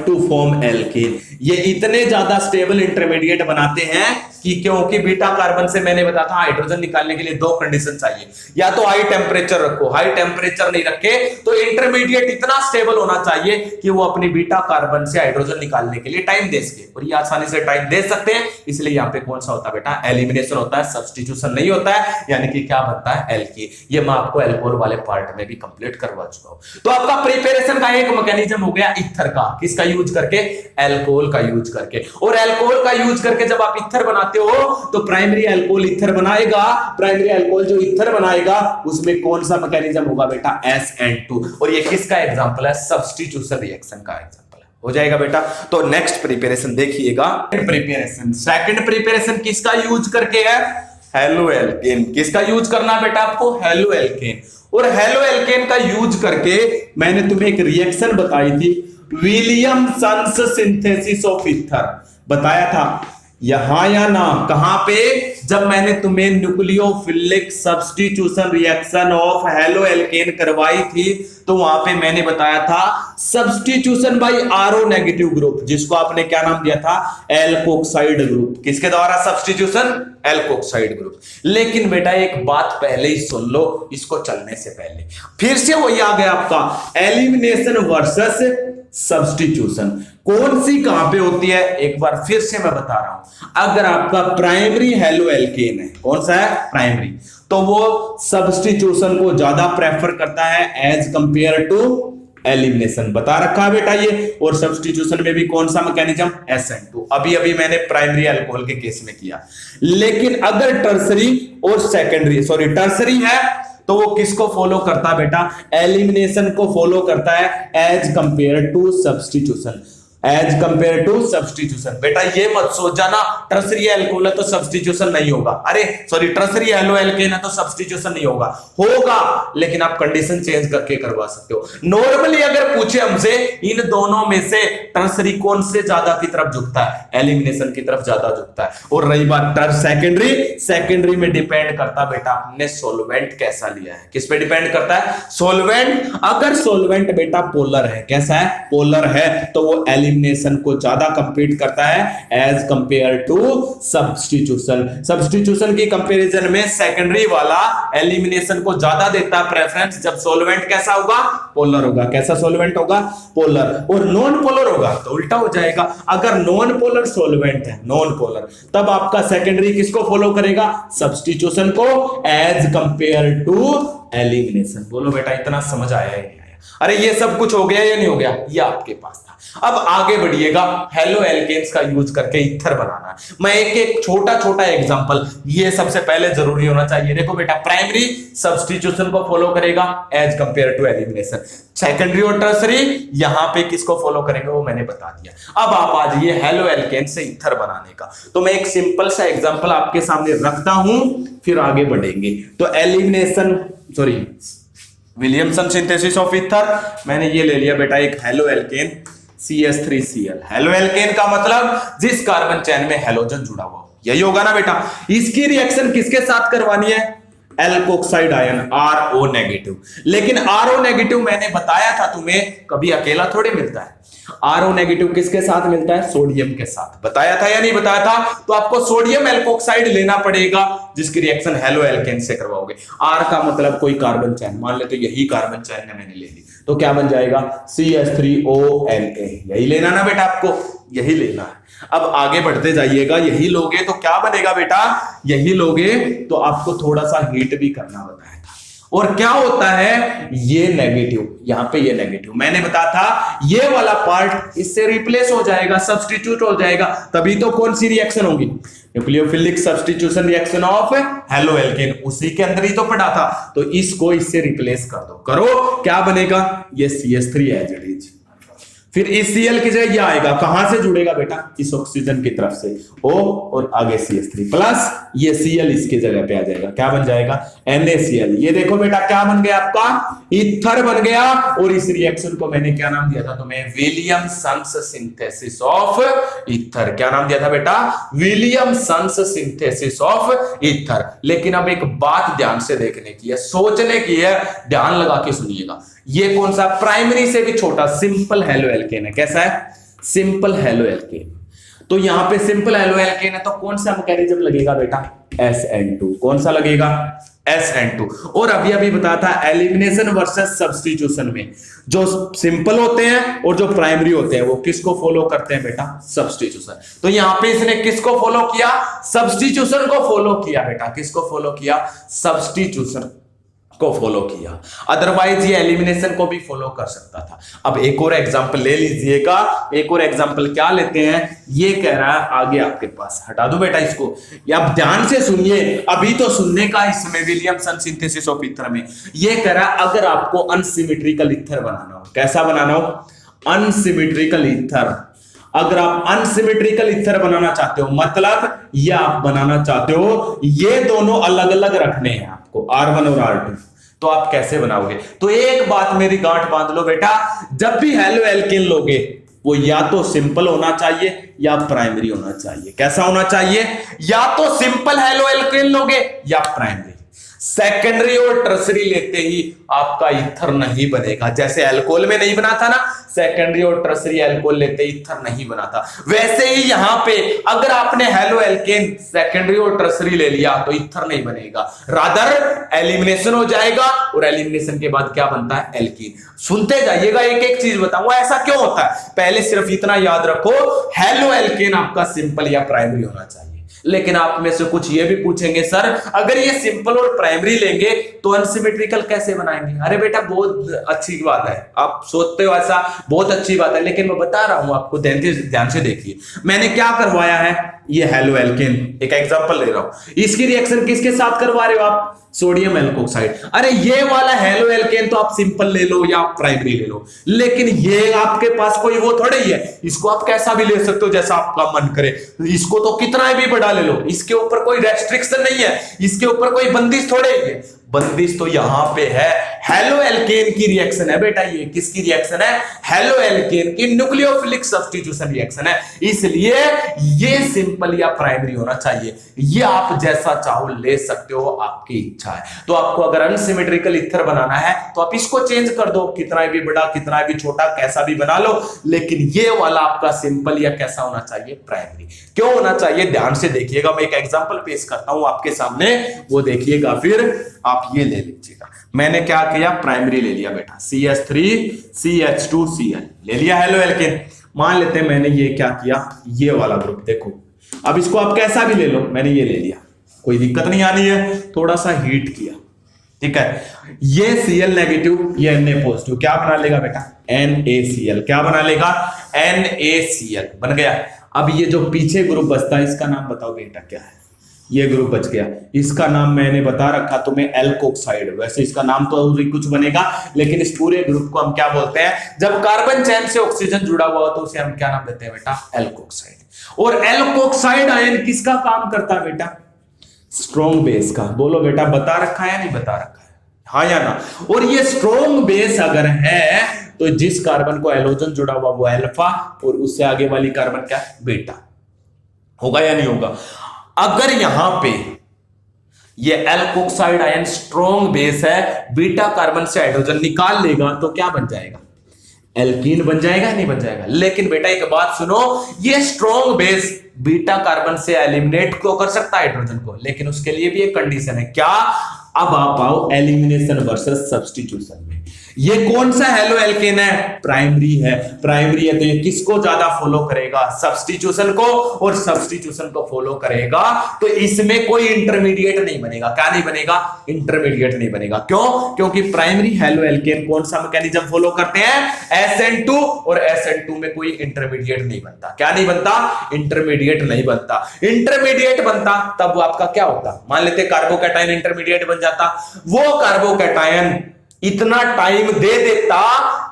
Speaker 1: to form alkane। ये इतने ज्यादा स्टेबल इंटरमीडिएट बनाते हैं कि क्योंकि बीटा कार्बन से मैंने बताया था हाइड्रोजन निकालने के लिए दो कंडीशन चाहिए, या तो हाई टेम्परेचर रखो, हाई टेम्परेचर नहीं रखे तो इंटरमीडिएट इतना स्टेबल होना चाहिए कि वो अपनी बीटा कार्बन से हाइड्रोजन निकालने के लिए टाइम दे सके, और ये आसानी से टाइम दे सकते हैं। इसलिए यहाँ पे कौन सा होता है बेटा, एलिमिनेशन होता है, सब्स्टिट्यूशन नहीं होता है, यानी कि क्या बनता है, एल्कीन। ये मैं आपको एल्कोहल वाले पार्ट में भी कंप्लीट करवा चुका हूं। तो आपका प्रिपरेशन का एक मैकेनिज्म हो गया ईथर का, किसका यूज करके, एल्कोहल का यूज करके। और एल्कोहल का यूज करके जब आप ईथर बनाते हो तो प्राइमरी अल्कोहल ईथर बनाएगा, प्राइमरी अल्कोहल जो ईथर बनाएगा उसमें कौन सा मैकेनिज्म होगा बेटा, SN2। और ये किसका एग्जांपल है, सब्स्टिट्यूशन रिएक्शन का एग्जांपल है, हो जाएगा बेटा। तो नेक्स्ट प्रिपरेशन देखिएगा, प्रिपरेशन सेकंड प्रिपरेशन किसका यूज करके है, हेलो एल्केन। किसका यूज करना है बेटा आपको, हेलो एल्केन। और हेलो एल्केन का यूज करके मैंने तुम्हें एक रिएक्शन बताई थी, विलियमसन्स सिंथेसिस ऑफ ईथर, बताया था यहां या ना, कहां पे, जब मैंने तुम्हें nucleophilic substitution reaction of halo alkane करवाई थी तो वहां पे मैंने बताया था substitution by RO negative group, जिसको आपने क्या नाम दिया था, एल्कोक्साइड ग्रुप। किसके द्वारा सब्स्टिट्यूशन, एल्कोक्साइड ग्रुप। लेकिन बेटा एक बात पहले ही सुन लो, इसको चलने से पहले फिर से वही आ गया आपका एलिमिनेशन वर्सेस सब्स्टिट्यूशन। कौन सी कहां पे होती है, एक बार फिर से मैं बता रहा हूं। अगर आपका प्राइमरी हेलो एल्केन है, कौन सा है, प्राइमरी, तो वो सब्स्टिट्यूशन को ज्यादा प्रेफर करता है एज कंपेयर टू एलिमिनेशन, बता रखा है बेटा ये। और सब्स्टिट्यूशन में भी कौन सा मैकेनिज्म, SN2। अभी अभी मैंने प्राइमरी अल्कोहल के केस में किया। लेकिन अगर टर्सरी और सेकेंडरी, सॉरी टर्सरी है तो वो किसको फॉलो करता है बेटा, एलिमिनेशन को फॉलो करता है as compare to substitution, as compare to substitution. बेटा ये मत सोच जाना टर्सरी अल्कोहल है तो सब्स्टिट्यूशन नहीं होगा, अरे सॉरी टर्सरी हेलो एल्केन है तो सब्स्टिट्यूशन नहीं होगा, होगा, लेकिन आप कंडीशन चेंज करके करवा सकते हो। नॉर्मली अगर पूछे हमसे इन दोनों में से टर्सरी कौन से ज्यादा की तरफ झुकता है, एलिमिनेशन की तरफ ज्यादा झुकता है। और रही बात सेकेंडरी, सेकेंडरी में डिपेंड करता बेटा आपने सोलवेंट कैसा लिया है, किस पे डिपेंड करता है, सोलवेंट। अगर सोलवेंट बेटा पोलर है, कैसा है, पोलर है, तो वो एलिमिनेशन को ज्यादा कंप्लीट करता है as compare to substitution. Substitution की कंपैरिजन में सेकेंडरी वाला एलिमिनेशन को ज्यादा देता है प्रेफरेंस जब सोलवेंट कैसा होगा, पोलर होगा। कैसा सोलवेंट होगा, पोलर। और नॉन पोलर होगा तो उल्टा हो जाएगा। अगर नॉन पोलर सोलवेंट है, नॉन पोलर, तब आपका सेकेंडरी किसको फॉलो करेगा, सब्स्टिट्यूशन को एज कंपेयर टू एलिमिनेशन। बोलो बेटा इतना समझ आया है, अरे ये सब कुछ हो गया या नहीं हो गया, ये आपके पास था। अब आगे बढ़िएगा, हेलो एल्केन्स का यूज करके ईथर बनाना है। मैं एक एक छोटा छोटा एग्जांपल, ये सबसे पहले जरूरी होना चाहिए। देखो बेटा, प्राइमरी सब्स्टिट्यूशन को फॉलो करेगा as compare to elimination, secondary और टर्सरी यहां पे किसको फॉलो करेंगे वो मैंने बता दिया। अब आप आ जाइए हेलो एल्केन से ईथर बनाने का। तो मैं एक सिंपल सा एग्जांपल आपके सामने रखता हूं, फिर आगे बढ़ेंगे। तो elimination, sorry, Williamson synthesis of ether, मैंने ये ले लिया बेटा एक halo alkane CH3Cl। Halo alkane का मतलब जिस कार्बन चेन में हेलोजन जुड़ा हुआ, यही होगा ना बेटा। इसकी रिएक्शन किसके साथ करवानी है? Alkoxide ion RO negative. लेकिन RO नेगेटिव मैंने बताया था तुम्हें, कभी अकेला थोड़ी मिलता है। RO नेगेटिव किसके साथ मिलता है? सोडियम के साथ। बताया था या नहीं बताया था? तो आपको सोडियम एल्कोक्साइड लेना पड़ेगा, जिसकी रिएक्शन हेलो एल्केन से करवाओगे। R का मतलब कोई कार्बन चेन, मान ले तो यही कार्बन चेन ने मैंने ले ली, तो क्या बन जाएगा? CH3ONA। यही लेना ना बेटा, आपको यही लेना है। अब आगे बढ़ते जाइएगा, यही लोगे तो क्या बनेगा बेटा? यही लोगे तो आपको थोड़ा सा हीट भी करना बताया था। और क्या होता है? ये नेगेटिव, यहां पे ये नेगेटिव मैंने बताया था, ये वाला पार्ट इससे रिप्लेस हो जाएगा, सब्स्टिट्यूट हो जाएगा। तभी तो कौन सी रिएक्शन होगी? Nucleophilic substitution reaction of halo alkene, उसी के अंदर ही तो पढ़ा था। तो इसको इससे रिप्लेस कर दो, करो, क्या बनेगा? ये CH3 एज इट इज। फिर इस Cl की जगह ये आएगा, कहां से जुड़ेगा बेटा? इस ऑक्सीजन की तरफ से O, और आगे CH3 प्लस ये Cl इसके जगह पे आ जाएगा, क्या बन जाएगा? NaCl। ये देखो बेटा क्या बन गया आपका? ईथर बन गया। और इस रिएक्शन को मैंने क्या नाम दिया था तुम्हें? Williamson's synthesis of ether. क्या नाम दिया था बेटा? Williamson's synthesis of ether. लेकिन अब एक बात ध्यान से देखने की है, सोचने की है, ध्यान लगा के सुनिएगा। ये कौन सा? प्राइमरी से भी छोटा सिंपल हेलो एल्केन है। कैसा है? Simple halo alkane. तो यहां पे सिंपल हेलो एल्केन है, तो कौन सा मैकेनिज्म लगेगा बेटा? SN2। कौन सा लगेगा? SN2। और अभी अभी बताया था एलिमिनेशन वर्सेस सब्स्टिट्यूशन में जो सिंपल होते हैं और जो प्राइमरी होते हैं वो किसको फॉलो करते हैं बेटा? सब्स्टिट्यूशन। तो यहां पे इसने किसको फॉलो किया? सब्स्टिट्यूशन को फॉलो किया बेटा। किसको फॉलो किया? सब्स्टिट्यूशन को फॉलो किया। अदरवाइज ये एलिमिनेशन को भी फॉलो कर सकता था। अब एक और एग्जांपल ले लीजिएगा। एक और एग्जांपल क्या लेते हैं? ये कह रहा है आगे आपके पास, हटा दो बेटा इसको, ये आप ध्यान से सुनिए, अभी तो सुनने का इसमें विलियमसन सिंथेसिस ऑफ ईथर में ये कह रहा है अगर आपको अनसिमेट्रिकल ईथर बनाना हो, कैसा बनाना हो? Unsymmetrical ether. अगर आप अनसिमेट्रिकल ईथर बनाना चाहते हो, मतलब ये आप बनाना चाहते हो ये दोनों अलग अलग रखने हैं आपको, R1 और R2, तो आप कैसे बनाओगे? तो एक बात मेरी गांठ बांध लो बेटा, जब भी हेलो एल्केन लोगे वो या तो सिंपल होना चाहिए या प्राइमरी होना चाहिए। कैसा होना चाहिए? या तो सिंपल हेलो एल्केन लोगे या प्राइमरी। सेकेंडरी और टर्सरी लेते ही आपका ईथर नहीं बनेगा। जैसे अल्कोहल में नहीं बना था ना, सेकेंडरी और टर्सरी अल्कोहल लेते ईथर नहीं बना था, वैसे ही यहां पे अगर आपने हेलो एल्केन सेकेंडरी और टर्सरी ले लिया तो ईथर नहीं बनेगा, रादर एलिमिनेशन हो जाएगा। और एलिमिनेशन के बाद क्या बनता है? एल्कीन। सुनते जाइएगा, एक एक चीज बताऊंगा ऐसा क्यों होता है। पहले सिर्फ इतना याद रखो, हेलो एल्केन आपका सिंपल या प्राइमरी होना चाहिए। लेकिन आप में से कुछ ये भी पूछेंगे, सर अगर ये सिंपल और प्राइमरी लेंगे तो अनसिमेट्रिकल कैसे बनाएंगे? अरे बेटा बहुत अच्छी बात है, आप सोचते हो ऐसा, बहुत अच्छी बात है, लेकिन मैं बता रहा हूं आपको, ध्यान से देखिए। मैंने क्या करवाया है? ये हेलो एल्केन, एक एग्जांपल ले रहा हूं, इसकी रिएक्शन किसके साथ करवा रहे हो आप? Sodium alkoxide. अरे ये वाला हेलो एल्केन तो आप सिंपल ले लो या प्राइमरी ले लो, लेकिन ये आपके पास कोई वो थोड़े ही है, इसको आप कैसा भी ले सकते हो जैसा आपका मन करे। इसको तो कितना भी बड़ा ले लो, इसके ऊपर कोई रेस्ट्रिक्शन नहीं है, इसके ऊपर कोई बंदिश थोड़े ही है। बंदिश तो यहां पे है, हेलो एल्केन की रिएक्शन है बेटा। ये किसकी रिएक्शन है? हेलो एल्केन की न्यूक्लियोफिलिक सब्स्टिट्यूशन रिएक्शन है, इसलिए ये सिंपल या प्राइमरी होना चाहिए। ये आप जैसा चाहो ले सकते हो, आपकी इच्छा है। तो आपको अगर अनसिमेट्रिकल ईथर बनाना है तो आप इसको चेंज कर दो, कितना भी बड़ा कितना भी छोटा कैसा भी बना लो, लेकिन ये वाला आपका सिंपल या कैसा होना चाहिए? प्राइमरी। क्यों होना चाहिए? ध्यान से देखिएगा, मैं एक एग्जांपल पेश करता हूं आपके सामने, वो देखिएगा, फिर आप ये ले लीजिएगा। मैंने क्या किया? प्राइमरी ले लिया बेटा, CH3 CH2Cl ले लिया हेलो एल्केन। मान लेते हैं मैंने ये क्या किया, ये वाला ग्रुप देखो, अब इसको आप कैसा भी ले लो, मैंने ये ले लिया, कोई दिक्कत नहीं आनी है। थोड़ा सा हीट किया, ठीक है, ये Cl नेगेटिव, ये Na पॉजिटिव, क्या बना लेगा बेटा? NaCl। क्या बना लेगा? NaCl बन गया। अब ये जो पीछे ग्रुप बचता है इसका नाम बताओ बेटा क्या है? ये ग्रुप बच गया, इसका नाम मैंने बता रखा तुम्हें एल्कोक्साइड। वैसे इसका नाम तो और कुछ बनेगा, लेकिन इस पूरे ग्रुप को हम क्या बोलते हैं? जब कार्बन चेन से ऑक्सीजन जुड़ा हुआ हो तो उसे हम क्या नाम देते हैं बेटा? एल्कोक्साइड। और एल्कोक्साइड आयन किसका काम करता है बेटा? स्ट्रॉन्ग बेस का। बोलो बेटा, बता रखा है या नहीं बता रखा है? हाँ या ना? और ये स्ट्रॉन्ग बेस अगर है तो जिस कार्बन को हैलोजन जुड़ा हुआ वो अल्फा, और उससे आगे वाली कार्बन क्या? बीटा। होगा या नहीं होगा? अगर यहां पे ये एल्कोक्साइड आयन स्ट्रॉन्ग बेस है, बीटा कार्बन से हाइड्रोजन निकाल लेगा तो क्या बन जाएगा? एल्कीन बन जाएगा, नहीं बन जाएगा? लेकिन बेटा एक बात सुनो, ये स्ट्रॉन्ग बेस बीटा कार्बन से एलिमिनेट क्यों कर सकता है हाइड्रोजन को, लेकिन उसके लिए भी एक कंडीशन है। क्या? अब आप आओ एलिमिनेशन वर्सेस सब्स्टिट्यूशन में। ये कौन सा हेलो एल्केन है? प्राइमरी है। प्राइमरी है तो ये किसको ज्यादा फॉलो करेगा? सब्स्टिट्यूशन को। और सब्स्टिट्यूशन को फॉलो करेगा तो इसमें कोई इंटरमीडिएट नहीं बनेगा। क्या नहीं बनेगा? इंटरमीडिएट नहीं बनेगा। क्यों? क्योंकि प्राइमरी हेलो एल्केन कौन सा मैकेनिज्म फॉलो करते हैं? SN2, और SN2 में कोई इंटरमीडिएट नहीं बनता। क्या नहीं बनता? इंटरमीडिएट नहीं बनता। इंटरमीडिएट बनता तब आपका क्या होता? मान लेते कार्बोकैटायन इंटरमीडिएट बन जाता, वो कार्बोकैटायन इतना टाइम दे देता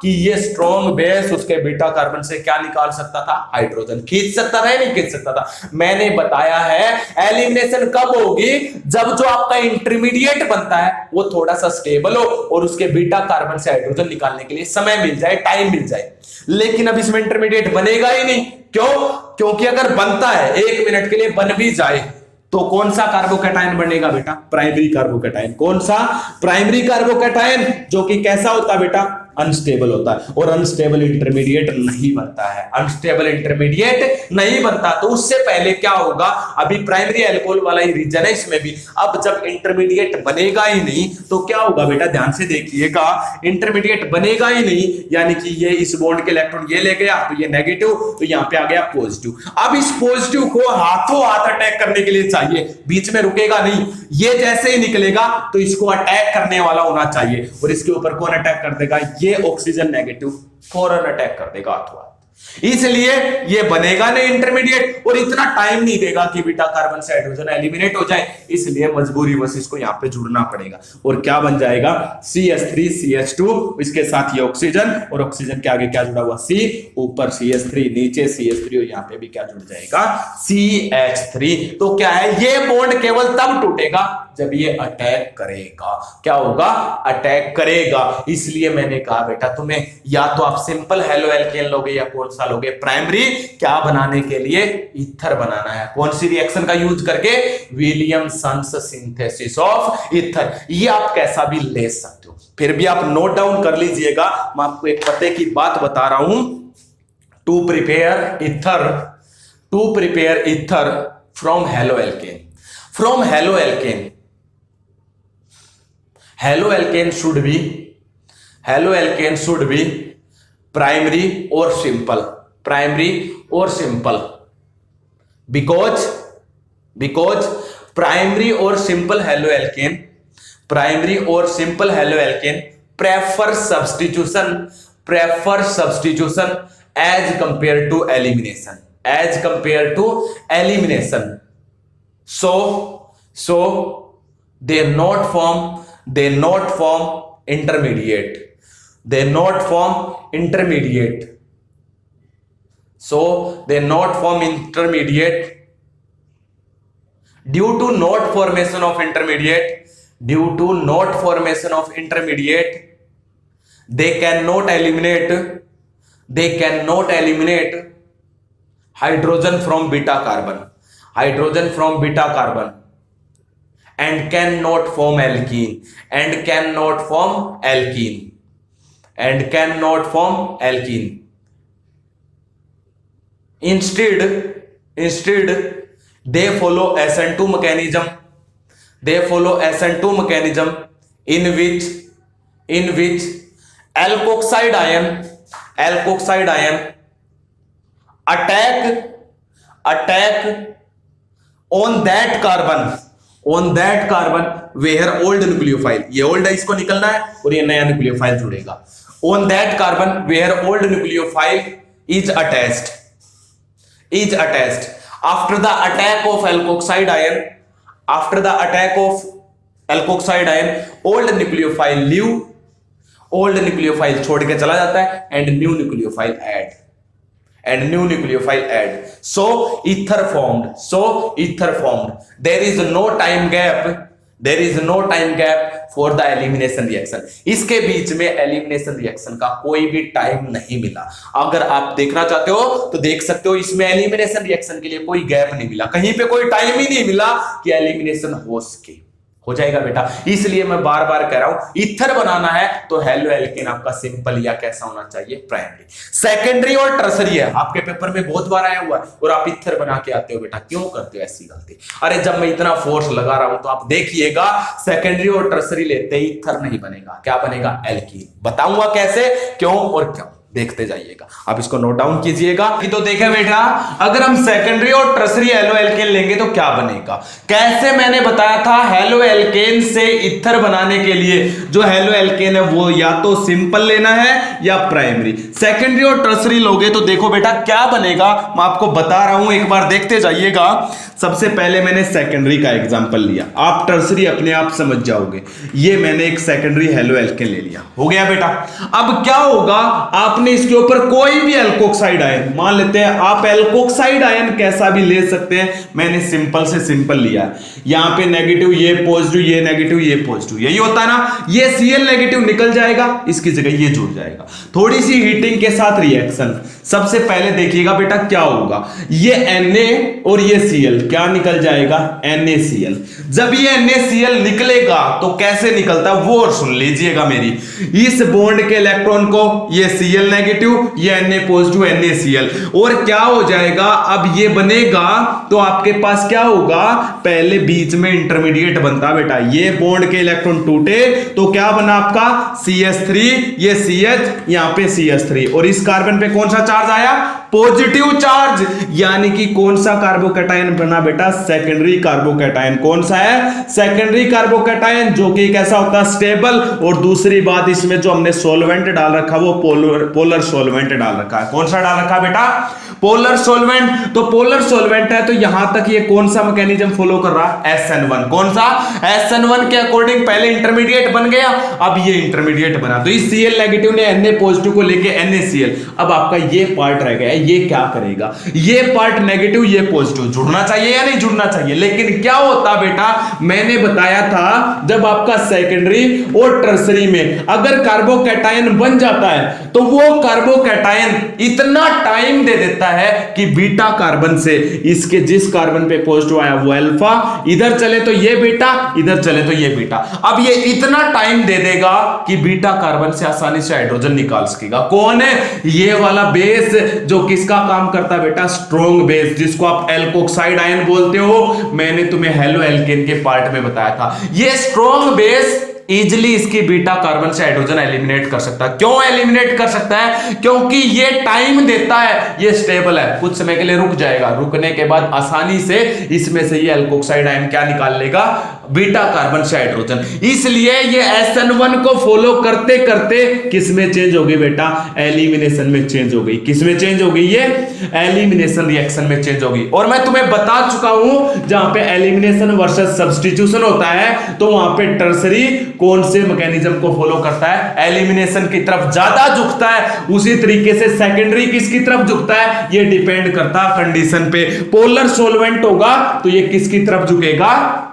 Speaker 1: कि ये स्ट्रॉन्ग बेस उसके बीटा कार्बन से क्या निकाल सकता था? हाइड्रोजन खींच सकता था या नहीं खींच सकता था? मैंने बताया है एलिमिनेशन कब होगी? जब जो आपका इंटरमीडिएट बनता है वो थोड़ा सा स्टेबल हो और उसके बीटा कार्बन से हाइड्रोजन निकालने के लिए समय मिल जाए, टाइम मिल जाए। लेकिन अब इसमें इंटरमीडिएट बनेगा ही नहीं। क्यों? क्योंकि अगर बनता है 1 मिनट के लिए बन भी जाए तो कौन सा कार्बोकैटायन बनेगा बेटा? Primary carbocation. कौन सा? प्राइमरी कार्बोकैटायन, जो कि कैसा होता है बेटा? अनस्टेबल होता है। और अनस्टेबल इंटरमीडिएट नहीं बनता है। अनस्टेबल इंटरमीडिएट नहीं बनता तो उससे पहले क्या होगा? अभी प्राइमरी अल्कोहल वाला ही रीजन है इसमें भी। अब जब इंटरमीडिएट बनेगा ही नहीं तो क्या होगा बेटा? ध्यान से देखिएगा, इंटरमीडिएट बनेगा ही नहीं, यानी कि ये इस बॉन्ड के इलेक्ट्रॉन ये ले गया तो ये नेगेटिव, तो यहां पे आ गया पॉजिटिव। अब इस पॉजिटिव को हाथों हाथ अटैक करने के लिए चाहिए, बीच में रुकेगा नहीं। ये जैसे ही निकलेगा तो इसको अटैक करने वाला होना चाहिए। और इसके ऊपर कौन अटैक कर देगा? ये ऑक्सीजन नेगेटिव फौरन अटैक कर देगा हाथों हाथ। इसलिए ये बनेगा नहीं इंटरमीडिएट, और इतना टाइम नहीं देगा कि बीटा कार्बन से हाइड्रोजन एलिमिनेट हो जाए। इसलिए मजबूरी बस इसको यहां पे जुड़ना पड़ेगा। और क्या बन जाएगा? CH3 CH2, इसके साथ ये ऑक्सीजन, और ऑक्सीजन के आगे क्या जुड़ा हुआ? C, ऊपर CH3, नीचे CH3, और यहां पे भी क्या जुड़ जाएगा? CH3। तो क्या है? ये बॉन्ड केवल तब टूटेगा जब ये अटैक करेगा। क्या होगा? अटैक करेगा। इसलिए मैंने कहा बेटा तुम्हें या तो आप सिंपल हेलो एल्केन लोगे या कौन सा लोगे? प्राइमरी। क्या बनाने के लिए? ईथर बनाना है। कौन सी रिएक्शन का यूज करके? Williamson's synthesis of ether. ये आप कैसा भी ले सकते हो, फिर भी आप नोट डाउन कर लीजिएगा। मैं आपको एक पते की बात बता रहा हूं। To prepare ether from halo alkane, halo alkane should be primary और सिंपल, बिकॉज प्राइमरी और simple hello alkane prefer substitution as compare to elimination, so they not form intermediate, so they not form intermediate. Due to not formation of intermediate, they cannot eliminate hydrogen from beta carbon, and cannot form alkene, Instead they follow SN2 mechanism, in which alkoxide ion attack on that on that carbon where old nucleophile, ये old है इसको निकलना है और ये नया nucleophile जुड़ेगा। On that carbon where old nucleophile is attached after the attack of alkoxide ion, after the attack of alkoxide ion, old nucleophile leave, old nucleophile छोड़ के चला जाता है and new nucleophile add, so ether formed, there is no time gap for the elimination reaction, इसके बीच में elimination reaction का कोई भी टाइम नहीं मिला। अगर आप देखना चाहते हो तो देख सकते हो, इसमें एलिमिनेशन रिएक्शन के लिए कोई गैप नहीं मिला, कहीं पे कोई टाइम ही नहीं मिला कि एलिमिनेशन हो जाएगा बेटा। इसलिए मैं बार बार कह रहा हूं, ईथर बनाना है तो हेलो एल्केन आपका सिंपल या कैसा होना चाहिए, प्राइमरी। सेकेंडरी और टर्सरी है, आपके पेपर में बहुत बार आया हुआ है और आप ईथर बना के आते हो बेटा। क्यों करते हो ऐसी गलती? अरे जब मैं इतना फोर्स लगा रहा हूं तो आप देखिएगा, सेकेंडरी और टर्सरी लेते ही ईथर नहीं बनेगा, क्या बनेगा? एल्कीन। बताऊंगा कैसे, क्यों और क्यों, देखते जाइएगा। आप इसको नोट डाउन कीजिएगा। तो देखें बेटा, अगर हम सेकेंडरी और टर्सरी हेलो एल्केन लेंगे तो क्या बनेगा, कैसे मैंने बताया था। हेलो एल्केन से ईथर बनाने के लिए जो हेलो एल्केन है वो या तो सिंपल लेना है या प्राइमरी। सेकेंडरी और टर्सरी लोगे तो देखो बेटा क्या बनेगा, मैं आपको बता रहा हूं, एक बार देखते जाइएगा। सबसे पहले मैंने सेकेंडरी का एग्जांपल लिया, आप टर्सरी अपने आप समझ जाओगे। ये मैंने एक सेकेंडरी हेलो एल्केन ले लिया, हो गया बेटा। अब क्या होगा, आपने इसके ऊपर कोई भी एल्कोक्साइड आयन, मान लेते हैं आप एल्कोक्साइड आयन कैसा भी ले सकते हैं, मैंने सिंपल से सिंपल लिया है। यहां पे नेगेटिव, ये पॉजिटिव, ये नेगेटिव, ये पॉजिटिव, यही होता है ना। ये Cl नेगेटिव निकल जाएगा, इसकी जगह ये जुड़ जाएगा। थोड़ी सी हीटिंग के साथ रिएक्शन, सबसे पहले देखिएगा बेटा क्या होगा, ये Na और ये Cl क्या निकल जाएगा, NaCl। जब ये NaCl निकलेगा तो कैसे निकलता है वो और सुन लीजिएगा मेरी। इस बॉन्ड के इलेक्ट्रॉन को ये Cl नेगेटिव, ये Na पॉजिटिव, NaCl, और क्या हो जाएगा, अब ये बनेगा तो आपके पास क्या होगा, पहले बीच में इंटरमीडिएट बनता बेटा। ये बॉन्ड के इलेक्ट्रॉन टूटे तो क्या बना आपका CH3, ये CH, यहां पे CH3, और इस कार्बन पे कौन सा चार्ज आया, पॉजिटिव चार्ज, यानी कि कौन सा कार्बोकैटायन बना बेटा, सेकेंडरी कार्बोकैटायन। कौन सा है, सेकेंडरी कार्बोकैटायन, जो कि कैसा होता है, स्टेबल। और दूसरी बात, इसमें जो हमने सॉल्वेंट डाल रखा वो पोलर सॉल्वेंट डाल रखा है। कौन सा डाल रखा है बेटा, पोलर सॉल्वेंट। तो पोलर सॉल्वेंट है तो यहां तक ये कौन सा मैकेनिज्म फॉलो कर रहा है, SN1। कौन सा, SN1 के अकॉर्डिंग पहले इंटरमीडिएट बन गया, अब ये इंटरमीडिएट बना, तो इस Cl नेगेटिव ने Na पॉजिटिव को लेके NaCl। अब आपका ये पार्ट रह गया, ये क्या करेगा, ये पार्ट नेगेटिव, ये पॉजिटिव, जुड़ना चाहिए या नहीं जुड़ना चाहिए। लेकिन क्या होता बेटा, मैंने बताया था जब आपका सेकेंडरी और टर्सरी में अगर कार्बोकैटायन बन जाता है तो वो कार्बोकैटायन इतना टाइम दे देता है कि बीटा कार्बन से इसके जिस कार्बन पे पॉजिटिव आया वो अल्फा, इधर चले तो ये बीटा, इधर चले तो ये बीटा। अब ये इतना टाइम दे देगा कि बीटा कार्बन से आसानी से हाइड्रोजन निकाल सकेगा। कौन है, ये वाला बेस, जो किसका काम करता है बेटा, स्ट्रॉन्ग बेस, जिसको आप एल्कोक्साइड आयन बोलते हो। मैंने तुम्हें हेलो एल्केन के पार्ट में बताया था, ये स्ट्रॉन्ग बेस इजिली इसकी बीटा कार्बन से हाइड्रोजन एलिमिनेट कर सकता है। क्यों एलिमिनेट कर सकता है, क्योंकि ये टाइम देता है, ये स्टेबल है, कुछ समय के लिए रुक जाएगा, रुकने के बाद आसानी से इसमें से ये एल्कोक्साइड आयन क्या निकाल लेगा, बीटा कार्बन से हाइड्रोजन। इसलिए ये SN1 को फॉलो करते करते किस में चेंज हो गई बेटा, एलिमिनेशन में चेंज हो गई। किस में चेंज हो गई, ये एलिमिनेशन रिएक्शन में चेंज हो गई। और मैं तुम्हें बता चुका हूं, जहां पे एलिमिनेशन वर्सेस सब्स्टिट्यूशन होता है तो वहां पे टर्सरी कौन से मैकेनिज्म को फॉलो करता है, एलिमिनेशन की तरफ ज्यादा झुकता है। उसी तरीके से सेकेंडरी किसकी तरफ झुकता है, ये डिपेंड करता है कंडीशन पे। पोलर सॉल्वेंट होगा तो ये किसकी तरफ झुकेगा,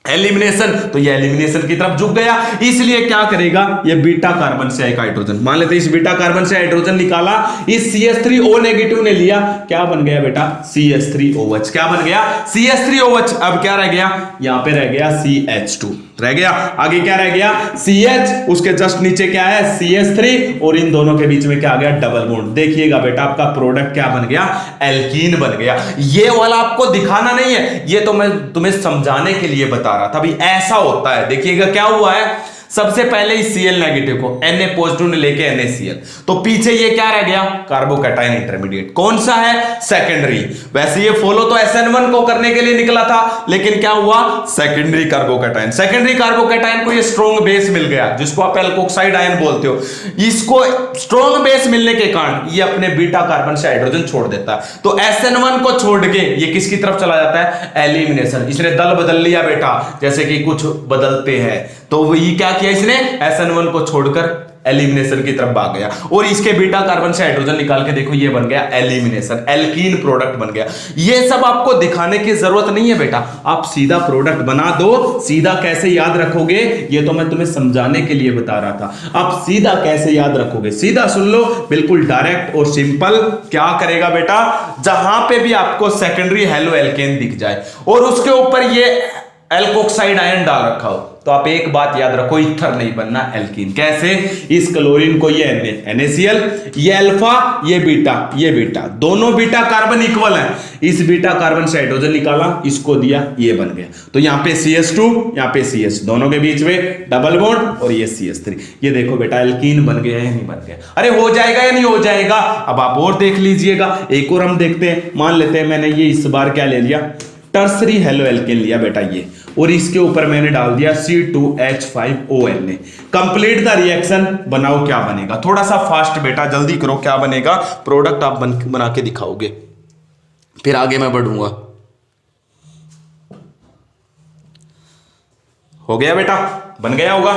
Speaker 1: एलिमिनेशन, तो ये एलिमिनेशन की तरफ झुक गया। इसलिए क्या करेगा, ये बीटा कार्बन से एक हाइड्रोजन, मान लेते हैं इस बीटा कार्बन से हाइड्रोजन निकाला, इस CH3O नेगेटिव ने लिया, क्या बन गया बेटा, CH3OH। क्या बन गया, CH3OH। अब क्या रह गया, यहां पे रह गया CH2 रह गया। आगे क्या रह गया, CH, उसके जस्ट नीचे क्या है, CH3, और इन दोनों के बीच में क्या आ गया, डबल बॉन्ड। देखिएगा बेटा आपका प्रोडक्ट क्या बन गया, एल्कीन बन गया। ये वाला आपको दिखाना नहीं है, ये तो मैं तुम्हें समझाने के लिए बता रहा था। अभी ऐसा होता है, देखिएगा क्या हुआ है, सबसे पहले इस Cl नेगेटिव को Na पॉजिटिव ने लेके NaCl, तो पीछे ये क्या रह गया, कार्बोकैटायन इंटरमीडिएट। कौन सा है, सेकेंडरी। वैसे ये फॉलो तो SN1 को करने के लिए निकला था, लेकिन क्या हुआ, सेकेंडरी कार्बोकैटायन। सेकेंडरी कार्बोकैटायन को ये स्ट्रॉन्ग बेस मिल गया, जिसको आप एल्कोक्साइड आयन बोलते हो। इसको स्ट्रॉन्ग बेस मिलने के कारण ये अपने बीटा कार्बन से हाइड्रोजन छोड़ देता है, तो SN1 को छोड़ के ये किसकी तरफ चला जाता है, एलिमिनेशन। इसने दल बदल लिया बेटा, जैसे कि कुछ बदलते हैं, तो वही क्या किया इसने, SN1 को छोड़कर एलिमिनेशन की तरफ भाग गया, और इसके बीटा कार्बन से हाइड्रोजन निकाल के देखो, ये बन गया एलिमिनेशन, एल्कीन प्रोडक्ट बन गया। ये सब आपको दिखाने की जरूरत नहीं है बेटा, आप सीधा प्रोडक्ट बना दो। सीधा कैसे याद रखोगे, ये तो मैं तुम्हें समझाने के लिए बता रहा था। आप सीधा कैसे याद रखोगे, सीधा सुन लो, बिल्कुल डायरेक्ट और सिंपल। क्या करेगा बेटा, जहां पे भी आपको सेकेंडरी हेलो एल्केन दिख जाए और उसके ऊपर ये एल्कोक्साइड आयन डाल रखा हो, तो आप एक बात याद रखो, इथर नहीं बनना, एल्कीन। कैसे, इस क्लोरीन को ये NaCl, ये अल्फा, ये बीटा, दोनों बीटा कार्बन इक्वल हैं। इस बीटा कार्बन से हाइड्रोजन निकाला, इसको दिया, ये बन गया। तो यहां पे CH2, यहां पे CS, दोनों के बीच में डबल बॉन्ड, और ये CH3। ये देखो बेटा, एल्कीन बन गया या नहीं बन गया। अरे हो जाएगा या नहीं हो जाएगा, अब आप और देख लीजिएगा। एक और हम देखते हैं, मान लेते हैं मैंने ये इस बार क्या ले लिया, टर्सरी हेलो एल्केन लिया बेटा ये, और इसके ऊपर मैंने डाल दिया C2H5ONa। कंप्लीट द रिएक्शन, बनाओ क्या बनेगा। थोड़ा सा फास्ट बेटा, जल्दी करो, क्या बनेगा, प्रोडक्ट आप बना के दिखाओगे, फिर आगे मैं बढ़ूंगा। हो गया बेटा, बन गया होगा।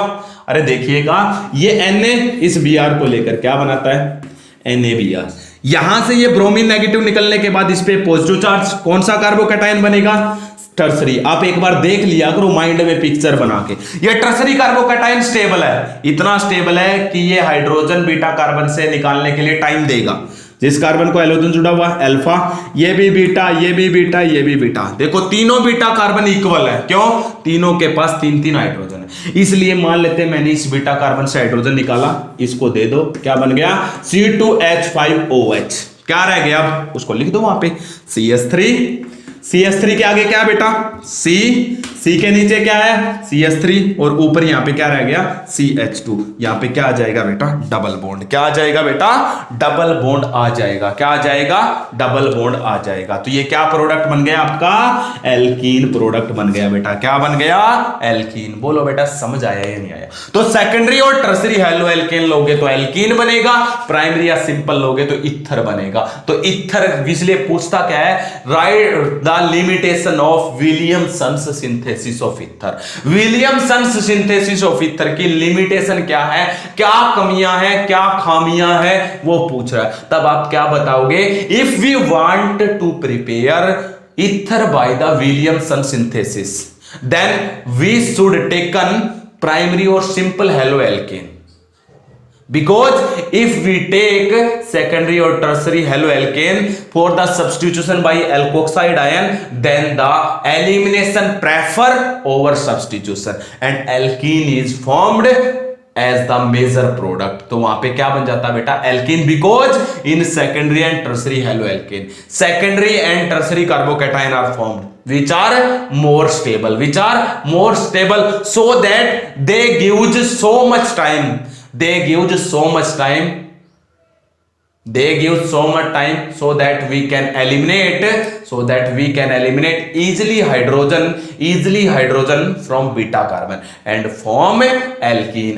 Speaker 1: अरे देखिएगा, ये Na इस Br को लेकर क्या बनाता है, NaBr। यहां से ये ब्रोमीन नेगेटिव निकलने के बाद इस पे पॉजिटिव चार्ज, कौन सा कार्बोकैटायन बनेगा, टर्सरी। आप एक बार देख लिया करो माइंड में पिक्चर बना के। ये टर्सरी कार्बोकैटायन स्टेबल है, इतना स्टेबल है कि ये हाइड्रोजन बीटा कार्बन से निकालने के लिए टाइम देगा। जिस कार्बन को हाइड्रोजन जुड़ा हुआ है अल्फा, ये भी बीटा, ये भी बीटा, ये भी बीटा, देखो तीनों बीटा कार्बन इक्वल है। क्यों, तीनों के पास 3-3 हाइड्रोजन है। इसलिए मान लेते हैं मैंने इस बीटा कार्बन से हाइड्रोजन निकाला, इसको दे दो, क्या बन गया, C2H5OH। क्या रह गया, अब उसको लिख दो वहां पे, CH3 के आगे क्या है बेटा, C के नीचे क्या है, CH3, और ऊपर यहां पे क्या रह गया, CH2। यहां पे क्या आ जाएगा बेटा, डबल बॉन्ड। क्या आ जाएगा बेटा, डबल बॉन्ड आ जाएगा। क्या आ जाएगा, डबल बॉन्ड आ जाएगा। तो ये क्या प्रोडक्ट बन गया आपका, एल्कीन प्रोडक्ट बन गया बेटा। क्या बन गया, एल्कीन। बोलो बेटा, समझ आया या नहीं आया। तो सेकेंडरी और टर्सरी हेलो एल्केन लोगे तो एल्कीन बनेगा, प्राइमरी या सिंपल लोगे तो इथर बनेगा। तो इथर इसलिए पूछता क्या है, right the limitation of Williamson's synthesis of ether. Williamson's synthesis of ether की लिमिटेशन क्या है, क्या कमियां हैं, क्या खामियां हैं, वो पूछ रहा है। तब आप क्या बताओगे, if we want to prepare ether by the Williamson synthesis then we should taken primary और simple halo alkane, because if we take secondary or tertiary haloalkane for the substitution by alkoxide ion, then the elimination prefer over substitution and alkene is formed as the major product। तो वहां पे क्या बन जाता है बेटा, alkene, because in secondary and tertiary haloalkane secondary and tertiary carbocation are formed which are more stable so that they gives so much time so that we can eliminate easily hydrogen from beta carbon and form alkene।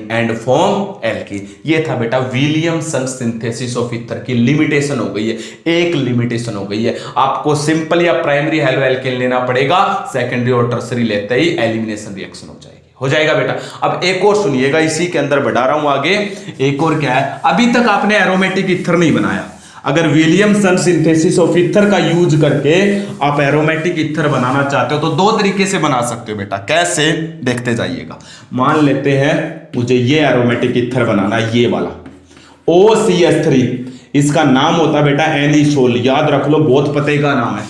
Speaker 1: ये था बेटा Williamson synthesis of ether की limitation हो गई है, एक limitation हो गई है। आपको सिंपल या प्राइमरी हेलो एल्केन लेना पड़ेगा, सेकेंडरी और टर्सरी लेते ही एलिमिनेशन रिएक्शन हो जाएगा बेटा। अब एक और सुनिएगा, इसी के अंदर बढ़ा रहा हूं आगे। एक और क्या है, अभी तक आपने एरोमेटिक ईथर नहीं बनाया। अगर विलियमसन सिंथेसिस ऑफ ईथर का यूज करके आप एरोमेटिक ईथर बनाना चाहते हो तो दो तरीके से बना सकते हो बेटा। कैसे, देखते जाइएगा। मान लेते हैं मुझे ये एरोमेटिक ईथर बनाना, ये वाला OCH3, इसका नाम होता है बेटा एनिसोल। याद रख लो, बहुत पते का नाम है।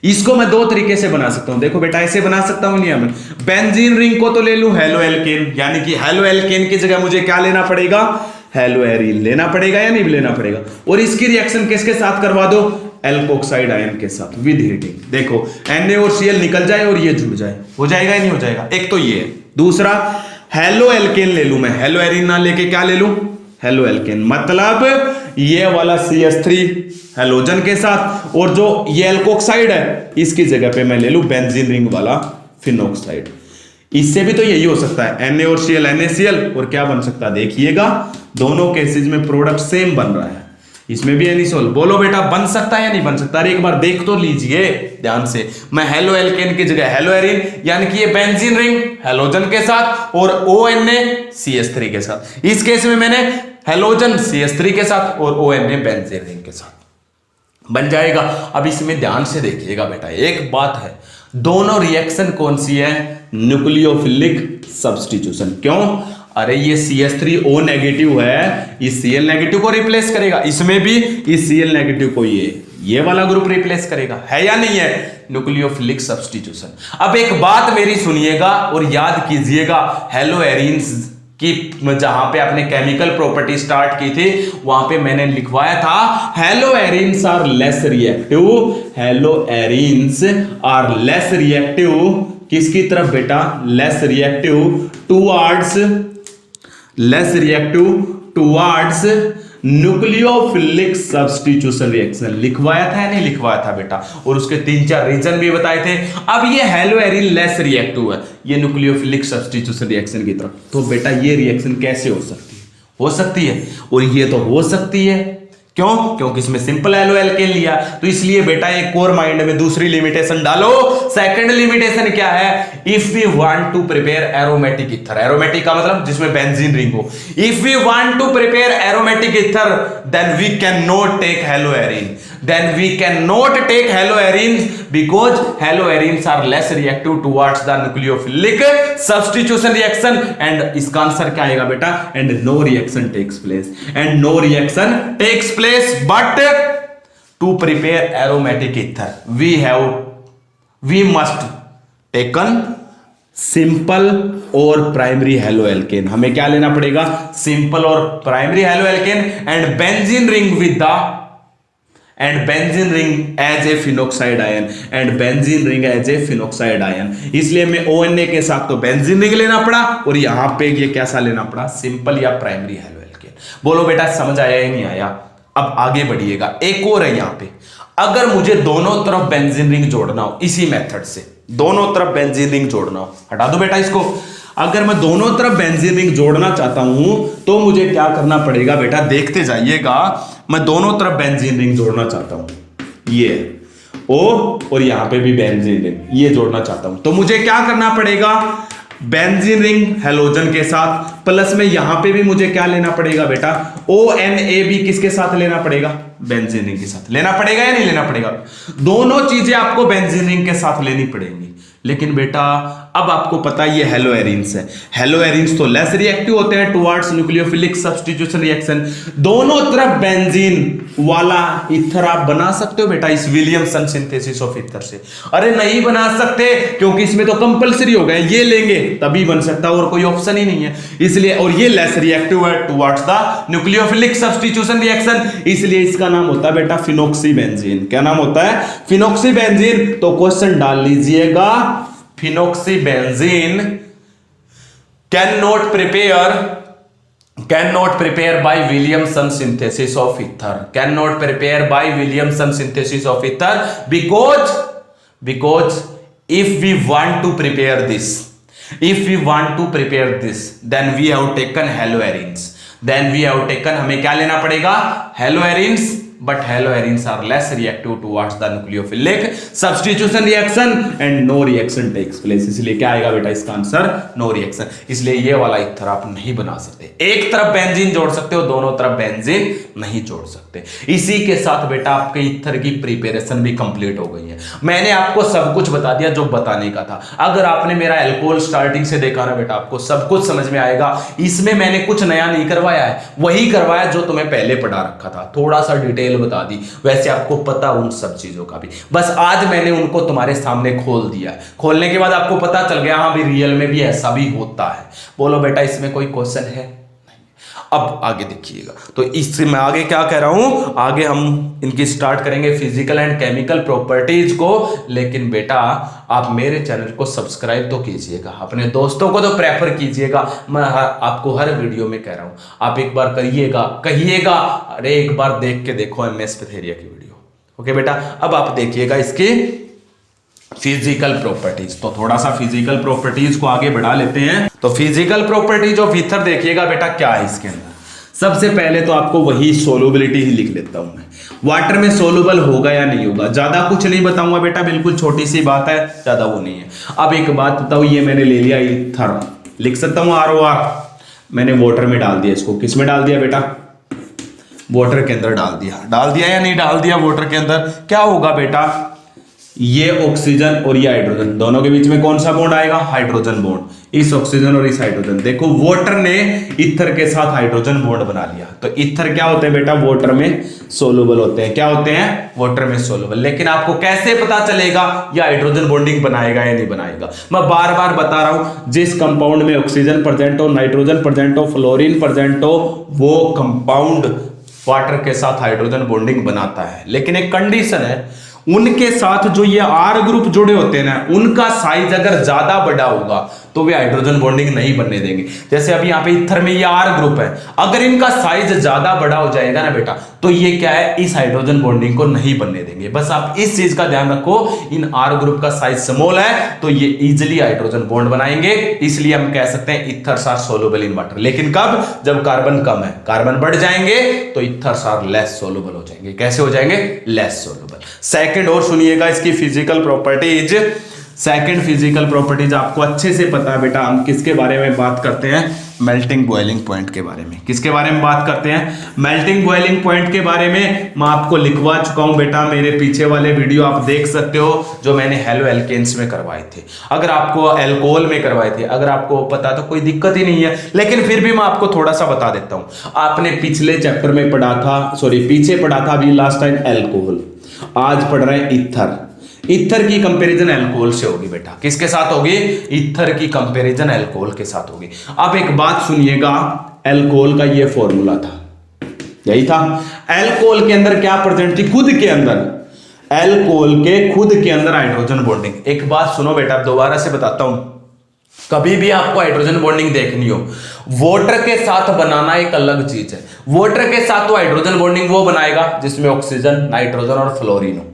Speaker 1: इसको मैं दो तरीके से बना सकता हूं। देखो बेटा, ऐसे बना सकता हूं, नहीं मैं बेंजीन रिंग को तो ले लूं हेलो एल्केन, यानी कि हेलो एल्केन की जगह मुझे क्या लेना पड़ेगा, हेलो एरीन लेना पड़ेगा या नहीं लेना पड़ेगा। और इसकी रिएक्शन किसके साथ करवा दो, एल्कोक्साइड आयन के साथ विद हीटिंग। देखो Na और Cl निकल जाए और ये जुड़ जाए, हो जाएगा या नहीं हो जाएगा। एक तो ये है। दूसरा हेलो एल्केन ले लूं मैं, हेलो एरिन ना लेके क्या ले लूं, हेलो एल्केन, मतलब ये वाला CH3 हेलोजन के साथ, और जो ये एल्कोक्साइड है इसकी जगह पे मैं ले लूं बेंजीन रिंग वाला फिनोक्साइड। इससे भी तो यही हो सकता है, Na और Cl NaCl, और क्या बन सकता है देखिएगा, दोनों केसेस में प्रोडक्ट सेम बन रहा है, इसमें भी एनिसोल। बोलो बेटा बन सकता है या नहीं बन सकता? अरे एक बार देख तो लीजिए ध्यान से, मैं हेलो एल्केन की जगह हेलो एरिन, यानी कि ये बेंजीन रिंग हेलोजन के साथ और ONa CH3 के साथ। इस केस में मैंने हेलोजन CH3 के साथ और ONa बेंजीन रिंग के साथ बन जाएगा। अब इसमें ध्यान से देखिएगा बेटा, एक बात है, दोनों रिएक्शन कौन सी है? Nucleophilic substitution. क्यों? अरे ये CH3O नेगेटिव है, इस Cl नेगेटिव को रिप्लेस करेगा, इसमें भी इस Cl नेगेटिव को ये वाला ग्रुप रिप्लेस करेगा, है या नहीं है? Nucleophilic substitution. अब एक बात मेरी सुनिएगा और याद कीजिएगा, हेलो एरिन्स कि जहां पे आपने केमिकल प्रॉपर्टी स्टार्ट की थी वहां पे मैंने लिखवाया था halo arenes are less reactive, halo arenes are less reactive किसकी तरफ बेटा? Less reactive towards nucleophilic substitution reaction. लिखवाया था या नहीं लिखवाया था बेटा? और उसके 3-4 रीजन भी बताए थे। अब ये हेलो एरिन लेस रिएक्टिव है, ये न्यूक्लियोफिलिक सब्स्टिट्यूशन रिएक्शन की तरफ, तो बेटा ये रिएक्शन कैसे हो सकती है? हो सकती है, और ये तो हो सकती है। क्यों? क्योंकि इसमें सिंपल हेलो एल्केन लिया, तो इसलिए बेटा एक और माइंड में दूसरी लिमिटेशन डालो। सेकंड लिमिटेशन क्या है? If we want to prepare aromatic ether, aromatic का मतलब जिसमें बेंजीन रिंग हो, if we want to prepare aromatic ether then we can not take halo arene, because halo arenes are less reactive towards the nucleophilic substitution reaction, and इसका answer क्या आएगा बेटा? And no reaction takes place, but to prepare aromatic ether we must taken simple और primary halo alkane. हमें क्या लेना पड़ेगा? Simple और primary halo alkane and benzene ring with the benzene ring as a phenoxide ion, इसलिए मैं ONa के साथ तो बेंजीन रिंग लेना पड़ा, और यहां पे ये कैसा लेना पड़ा? सिंपल या प्राइमरी हेलो एल्केन। बोलो बेटा समझ आया या नहीं आया? अब आगे बढ़िएगा, एक और है यहां पे, अगर मुझे दोनों तरफ बेंजीन रिंग जोड़ना हो, इसी मेथड से दोनों तरफ बेंजीन रिंग जोड़ना हो, हटा दो बेटा इसको, अगर मैं दोनों तरफ बेंजीन रिंग जोड़ना चाहता हूं तो मुझे क्या करना पड़ेगा बेटा? देखते जाइएगा, मैं दोनों तरफ बेंजीन रिंग जोड़ना चाहता हूं, ये O और यहां पे भी बेंजीन रिंग ये जोड़ना चाहता हूं, तो मुझे क्या करना पड़ेगा? बेंजीन रिंग हेलोजन के साथ, प्लस में यहां पे भी मुझे क्या लेना पड़ेगा बेटा? ONa भी किसके साथ लेना पड़ेगा? बेंजीन रिंग के साथ लेना पड़ेगा या नहीं लेना पड़ेगा? दोनों चीजें आपको बेंजीन रिंग के साथ लेनी पड़ेंगी। लेकिन बेटा अब आपको पता है ये हेलो एरिन्स है, हेलो एरिन्स तो लेस रिएक्टिव होते हैं टुवर्ड्स न्यूक्लियोफिलिक सब्स्टिट्यूशन रिएक्शन। दोनों तरफ बेंजीन वाला ईथर आप बना सकते हो बेटा इस विलियमसन सिंथेसिस ऑफ ईथर से? अरे नहीं बना सकते, क्योंकि इसमें तो कंपलसरी हो गया, ये लेंगे तभी बन सकता, और कोई ऑप्शन ही नहीं है। इसलिए, और ये लेस रिएक्टिव है towards the nucleophilic substitution reaction, इसलिए इसका नाम होता है बेटा फिनोक्सीबेंजीन। क्या नाम होता है? फिनोक्सीबेंजीन। तो क्वेश्चन डाल लीजिएगा, phenoxybenzene cannot prepare by Williamson synthesis of ether, because if we want to prepare this, then we have taken halo arenes, हमें क्या लेना पड़ेगा? Hello arenes, but halo arenes are less reactive towards the nucleophilic substitution reaction and no reaction takes place। इसलिए क्या आएगा बेटा इसका answer? No reaction. इसलिए ये वाला ईथर आप नहीं बना सकते, एक तरफ बेंजीन जोड़ सकते हो, दोनों तरफ बेंजीन नहीं जोड़ सकते। इसी के साथ बेटा आपके ईथर की प्रिपरेशन भी कंप्लीट हो गई है। मैंने आपको सब कुछ बता दिया जो बताने का था। अगर आपने मेरा एल्कोहल स्टार्टिंग से देखा ना बेटा, आपको सब कुछ समझ में आएगा। इसमें मैंने कुछ नया नहीं करवाया है, वही करवाया जो तुम्हें पहले पढ़ा रखा था, थोड़ा सा डिटेल बता दी, वैसे आपको पता उन सब चीजों का भी, बस आज मैंने उनको तुम्हारे सामने खोल दिया। खोलने के बाद आपको पता चल गया हाँ भी रियल में भी ऐसा भी होता है। बोलो बेटा इसमें कोई क्वेश्चन है? अब आगे देखिएगा, तो इससे मैं आगे क्या कह रहा हूं, आगे हम इनकी स्टार्ट करेंगे फिजिकल एंड केमिकल प्रॉपर्टीज को। लेकिन बेटा आप मेरे चैनल को सब्सक्राइब तो कीजिएगा, अपने दोस्तों को तो प्रेफर कीजिएगा। मैं आपको हर वीडियो में कह रहा हूं, आप एक बार करिएगा, कहिएगा अरे एक बार देख के देखो एमएस पथेरिया की वीडियो। ओके बेटा, अब आप देखिएगा इसकी फिजिकल प्रॉपर्टीज। तो थोड़ा सा फिजिकल प्रॉपर्टीज को आगे बढ़ा लेते हैं। तो फिजिकल प्रॉपर्टीज ऑफ ईथर देखिएगा बेटा क्या है इसके अंदर। सबसे पहले तो आपको वही सोलुबिलिटी ही लिख लेता हूं मैं, वाटर में सोलुबल होगा या नहीं होगा, ज्यादा कुछ नहीं बताऊंगा बेटा, बिल्कुल छोटी सी बात है, ज्यादा वो नहीं है। अब एक बात बताओ, ये मैंने ले लिया ईथर, लिख सकता हूं ROR, मैंने वाटर में डाल दिया, इसको किस में डाल दिया बेटा, वाटर के अंदर डाल दिया या नहीं डाल दिया वाटर के अंदर, क्या होगा बेटा, ये ऑक्सीजन और ये हाइड्रोजन, दोनों के बीच में कौन सा बॉन्ड आएगा, हाइड्रोजन बॉन्ड। इस ऑक्सीजन और इस हाइड्रोजन, देखो वाटर ने ईथर के साथ हाइड्रोजन बॉन्ड बना लिया। तो ईथर क्या होते हैं बेटा, वाटर में सोलुबल होते हैं। क्या होते हैं, वाटर में सोलुबल। लेकिन आपको कैसे पता चलेगा ये हाइड्रोजन बॉन्डिंग बनाएगा या नहीं बनाएगा, मैं बार बार बता रहा हूं, जिस कंपाउंड में ऑक्सीजन प्रेजेंट हो, नाइट्रोजन प्रेजेंट हो, फ्लोरीन प्रेजेंट हो, वो कंपाउंड वाटर के साथ हाइड्रोजन बॉन्डिंग बनाता है। लेकिन एक कंडीशन है, उनके साथ जो ये R ग्रुप जुड़े होते हैं ना, उनका साइज अगर ज्यादा बड़ा होगा तो वे हाइड्रोजन बॉन्डिंग नहीं बनने देंगे। जैसे अभी यहाँ पे ईथर में ये R ग्रुप है, अगर इनका साइज ज्यादा बड़ा हो जाएगा ना बेटा, तो ये क्या है, इस हाइड्रोजन बॉन्डिंग को नहीं बनने देंगे। बस आप इस चीज का ध्यान रखो, इन R ग्रुप का साइज स्मॉल है तो ये इजिली हाइड्रोजन बॉन्ड बनाएंगे। इसलिए हम कह सकते हैं ethers are soluble in water. लेकिन कब, जब कार्बन कम है, कार्बन बढ़ जाएंगे तो ईथर्स आर लेस सोलुबल हो जाएंगे। कैसे हो जाएंगे, लेस सोलुबल। सेकंड और सुनिएगा इसकी physical properties. Second physical properties आपको अच्छे से पता है बेटा, हम किसके बारे में बात करते हैं, मेल्टिंग बॉइलिंग पॉइंट के बारे में। किसके बारे में बात करते हैं, मेल्टिंग बॉइलिंग पॉइंट के बारे में। मैं आपको लिखवा चुका हूं बेटा, मेरे पीछे वाले वीडियो आप देख सकते हो, जो मैंने हेलो एल्केन्स में करवाए थे। अगर आपको अल्कोहल में करवाए थे, अगर आपको पता तो कोई दिक्कत ही नहीं है, लेकिन फिर भी मैं आपको थोड़ा सा बता देता हूं। आपने पिछले चैप्टर में पढ़ा था, पीछे पढ़ा था अभी लास्ट टाइम अल्कोहल, आज पढ़ रहे हैं ईथर। ईथर की कंपैरिजन अल्कोहल से होगी बेटा, किसके साथ होगी, ईथर की कंपैरिजन अल्कोहल के साथ होगी। अब एक बात सुनिएगा, अल्कोहल का ये फॉर्मूला था, यही था। अल्कोहल के अंदर क्या प्रेजेंट थी, खुद के अंदर, अल्कोहल के खुद के अंदर हाइड्रोजन बॉन्डिंग। एक बात सुनो बेटा, दोबारा से बताता हूं, कभी भी आपको हाइड्रोजन बॉन्डिंग देखनी हो, वाटर के साथ बनाना एक अलग चीज है। वाटर के साथ तो हाइड्रोजन बॉन्डिंग वो बनाएगा जिसमें ऑक्सीजन, नाइट्रोजन और फ्लोरीन हो।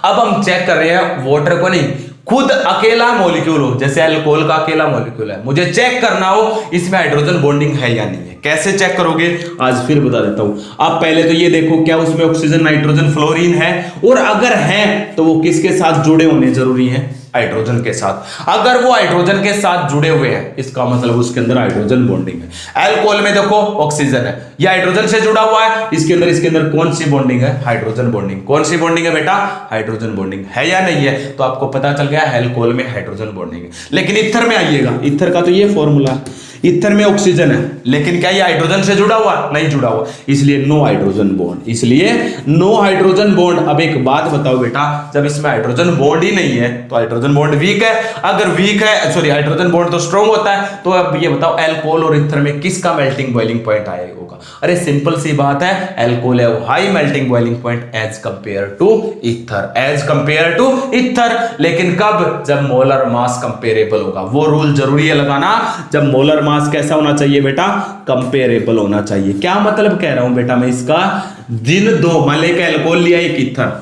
Speaker 1: अब हम चेक कर रहे हैं वाटर को नहीं, खुद अकेला मॉलिक्यूल हो, जैसे अल्कोहल का अकेला मॉलिक्यूल है, मुझे चेक करना हो इसमें हाइड्रोजन बॉन्डिंग है या नहीं है। कैसे चेक करोगे, आज फिर बता देता हूं। आप पहले तो ये देखो, क्या उसमें ऑक्सीजन, नाइट्रोजन, फ्लोरीन है, और अगर है तो वो किसके साथ जुड़े होने जरूरी है, हाइड्रोजन के साथ। अगर वो हाइड्रोजन के साथ जुड़े हुए हैं, इसका मतलब उसके अंदर हाइड्रोजन बॉन्डिंग है। अल्कोहल में देखो ऑक्सीजन है, ये हाइड्रोजन से जुड़ा हुआ है, इसके अंदर कौन सी बॉन्डिंग है, हाइड्रोजन बॉन्डिंग। कौन सी बॉन्डिंग है बेटा, हाइड्रोजन बॉन्डिंग है या नहीं है, तो आपको पता चल गया अल्कोहल में हाइड्रोजन बॉन्डिंग है। लेकिन ईथर में आइएगा, ईथर का तो ये फॉर्मूला, ईथर में ऑक्सीजन है, लेकिन क्या ये हाइड्रोजन से जुड़ा हुआ, नहीं जुड़ा हुआ, इसलिए नो हाइड्रोजन बॉन्ड, इसलिए नो हाइड्रोजन बॉन्ड। अब एक बात बताओ बेटा, जब इसमें हाइड्रोजन बॉन्ड ही नहीं है तो हाइड्रोजन बॉन्ड वीक है। अगर वीक है, हाइड्रोजन बॉन्ड तो स्ट्रॉन्ग होता है। तो अब ये बताओ अल्कोहल और ईथर में किसका मेल्टिंग बॉइलिंग पॉइंट आएगा होगा। अरे सिंपल सी बात है, अल्कोहल है high melting boiling point as compare to ether, as compare to ether. लेकिन कब, जब मोलर मास कंपेरेबल होगा। वो रूल जरूरी है लगाना, जब मोलर मास कैसा होना चाहिए बेटा, कंपेरेबल होना चाहिए। क्या मतलब कह रहा हूं बेटा मैं इसका, जिन दो, मान लेके अल्कोहल लिया एक ईथर,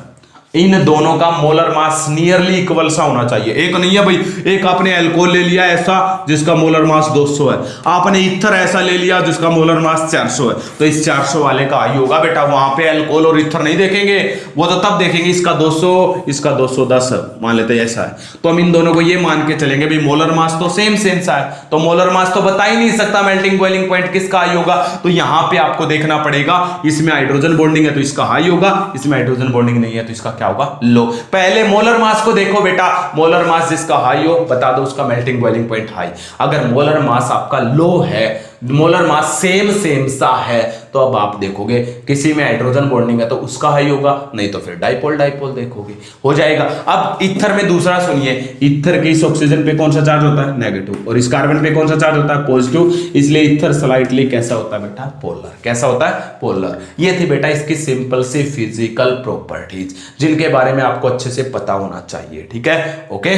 Speaker 1: इन दोनों का मोलर मास नियरली इक्वल सा होना चाहिए। एक नहीं है भाई, एक आपने अल्कोहल ले लिया ऐसा जिसका मोलर मास 200 है, आपने ईथर ऐसा ले लिया जिसका मोलर मास 400 है, तो इस 400 वाले का आई होगा बेटा। वहां पे अल्कोहल और ईथर नहीं देखेंगे, वो तो तब देखेंगे इसका 200, इसका 210 मान लेते हैं ऐसा है, तो हम इन दोनों को ये मान के चलेंगे भाई मोलर मास तो सेम सा है, तो मोलर मास तो बता ही नहीं सकता मेल्टिंग बॉइलिंग पॉइंट किसका हाई होगा। तो यहां पे आपको देखना पड़ेगा, इसमें हाइड्रोजन बॉन्डिंग है तो इसका हाई होगा, इसमें हाइड्रोजन बॉन्डिंग नहीं है तो इसका क्या होगा, लो। पहले मोलर मास को देखो बेटा, मोलर मास जिसका हाई हो बता दो उसका मेल्टिंग बॉइलिंग पॉइंट हाई। अगर मोलर मास आपका लो है मोलर मास सेम सा है, तो अब आप देखोगे किसी में हाइड्रोजन बॉन्डिंग है तो उसका हाई होगा, नहीं तो फिर डाइपोल डाइपोल देखोगे, हो जाएगा। अब ईथर में दूसरा सुनिए, ईथर के इस ऑक्सीजन पे कौन सा चार्ज होता है, नेगेटिव, और इस कार्बन पे कौन सा चार्ज होता है, पॉजिटिव, इसलिए ईथर स्लाइटली कैसा होता है बेटा, पोलर। कैसा होता है, पोलर। ये थी बेटा इसकी सिंपल सी फिजिकल प्रॉपर्टीज जिनके बारे में आपको अच्छे से पता होना चाहिए, ठीक है, ओके।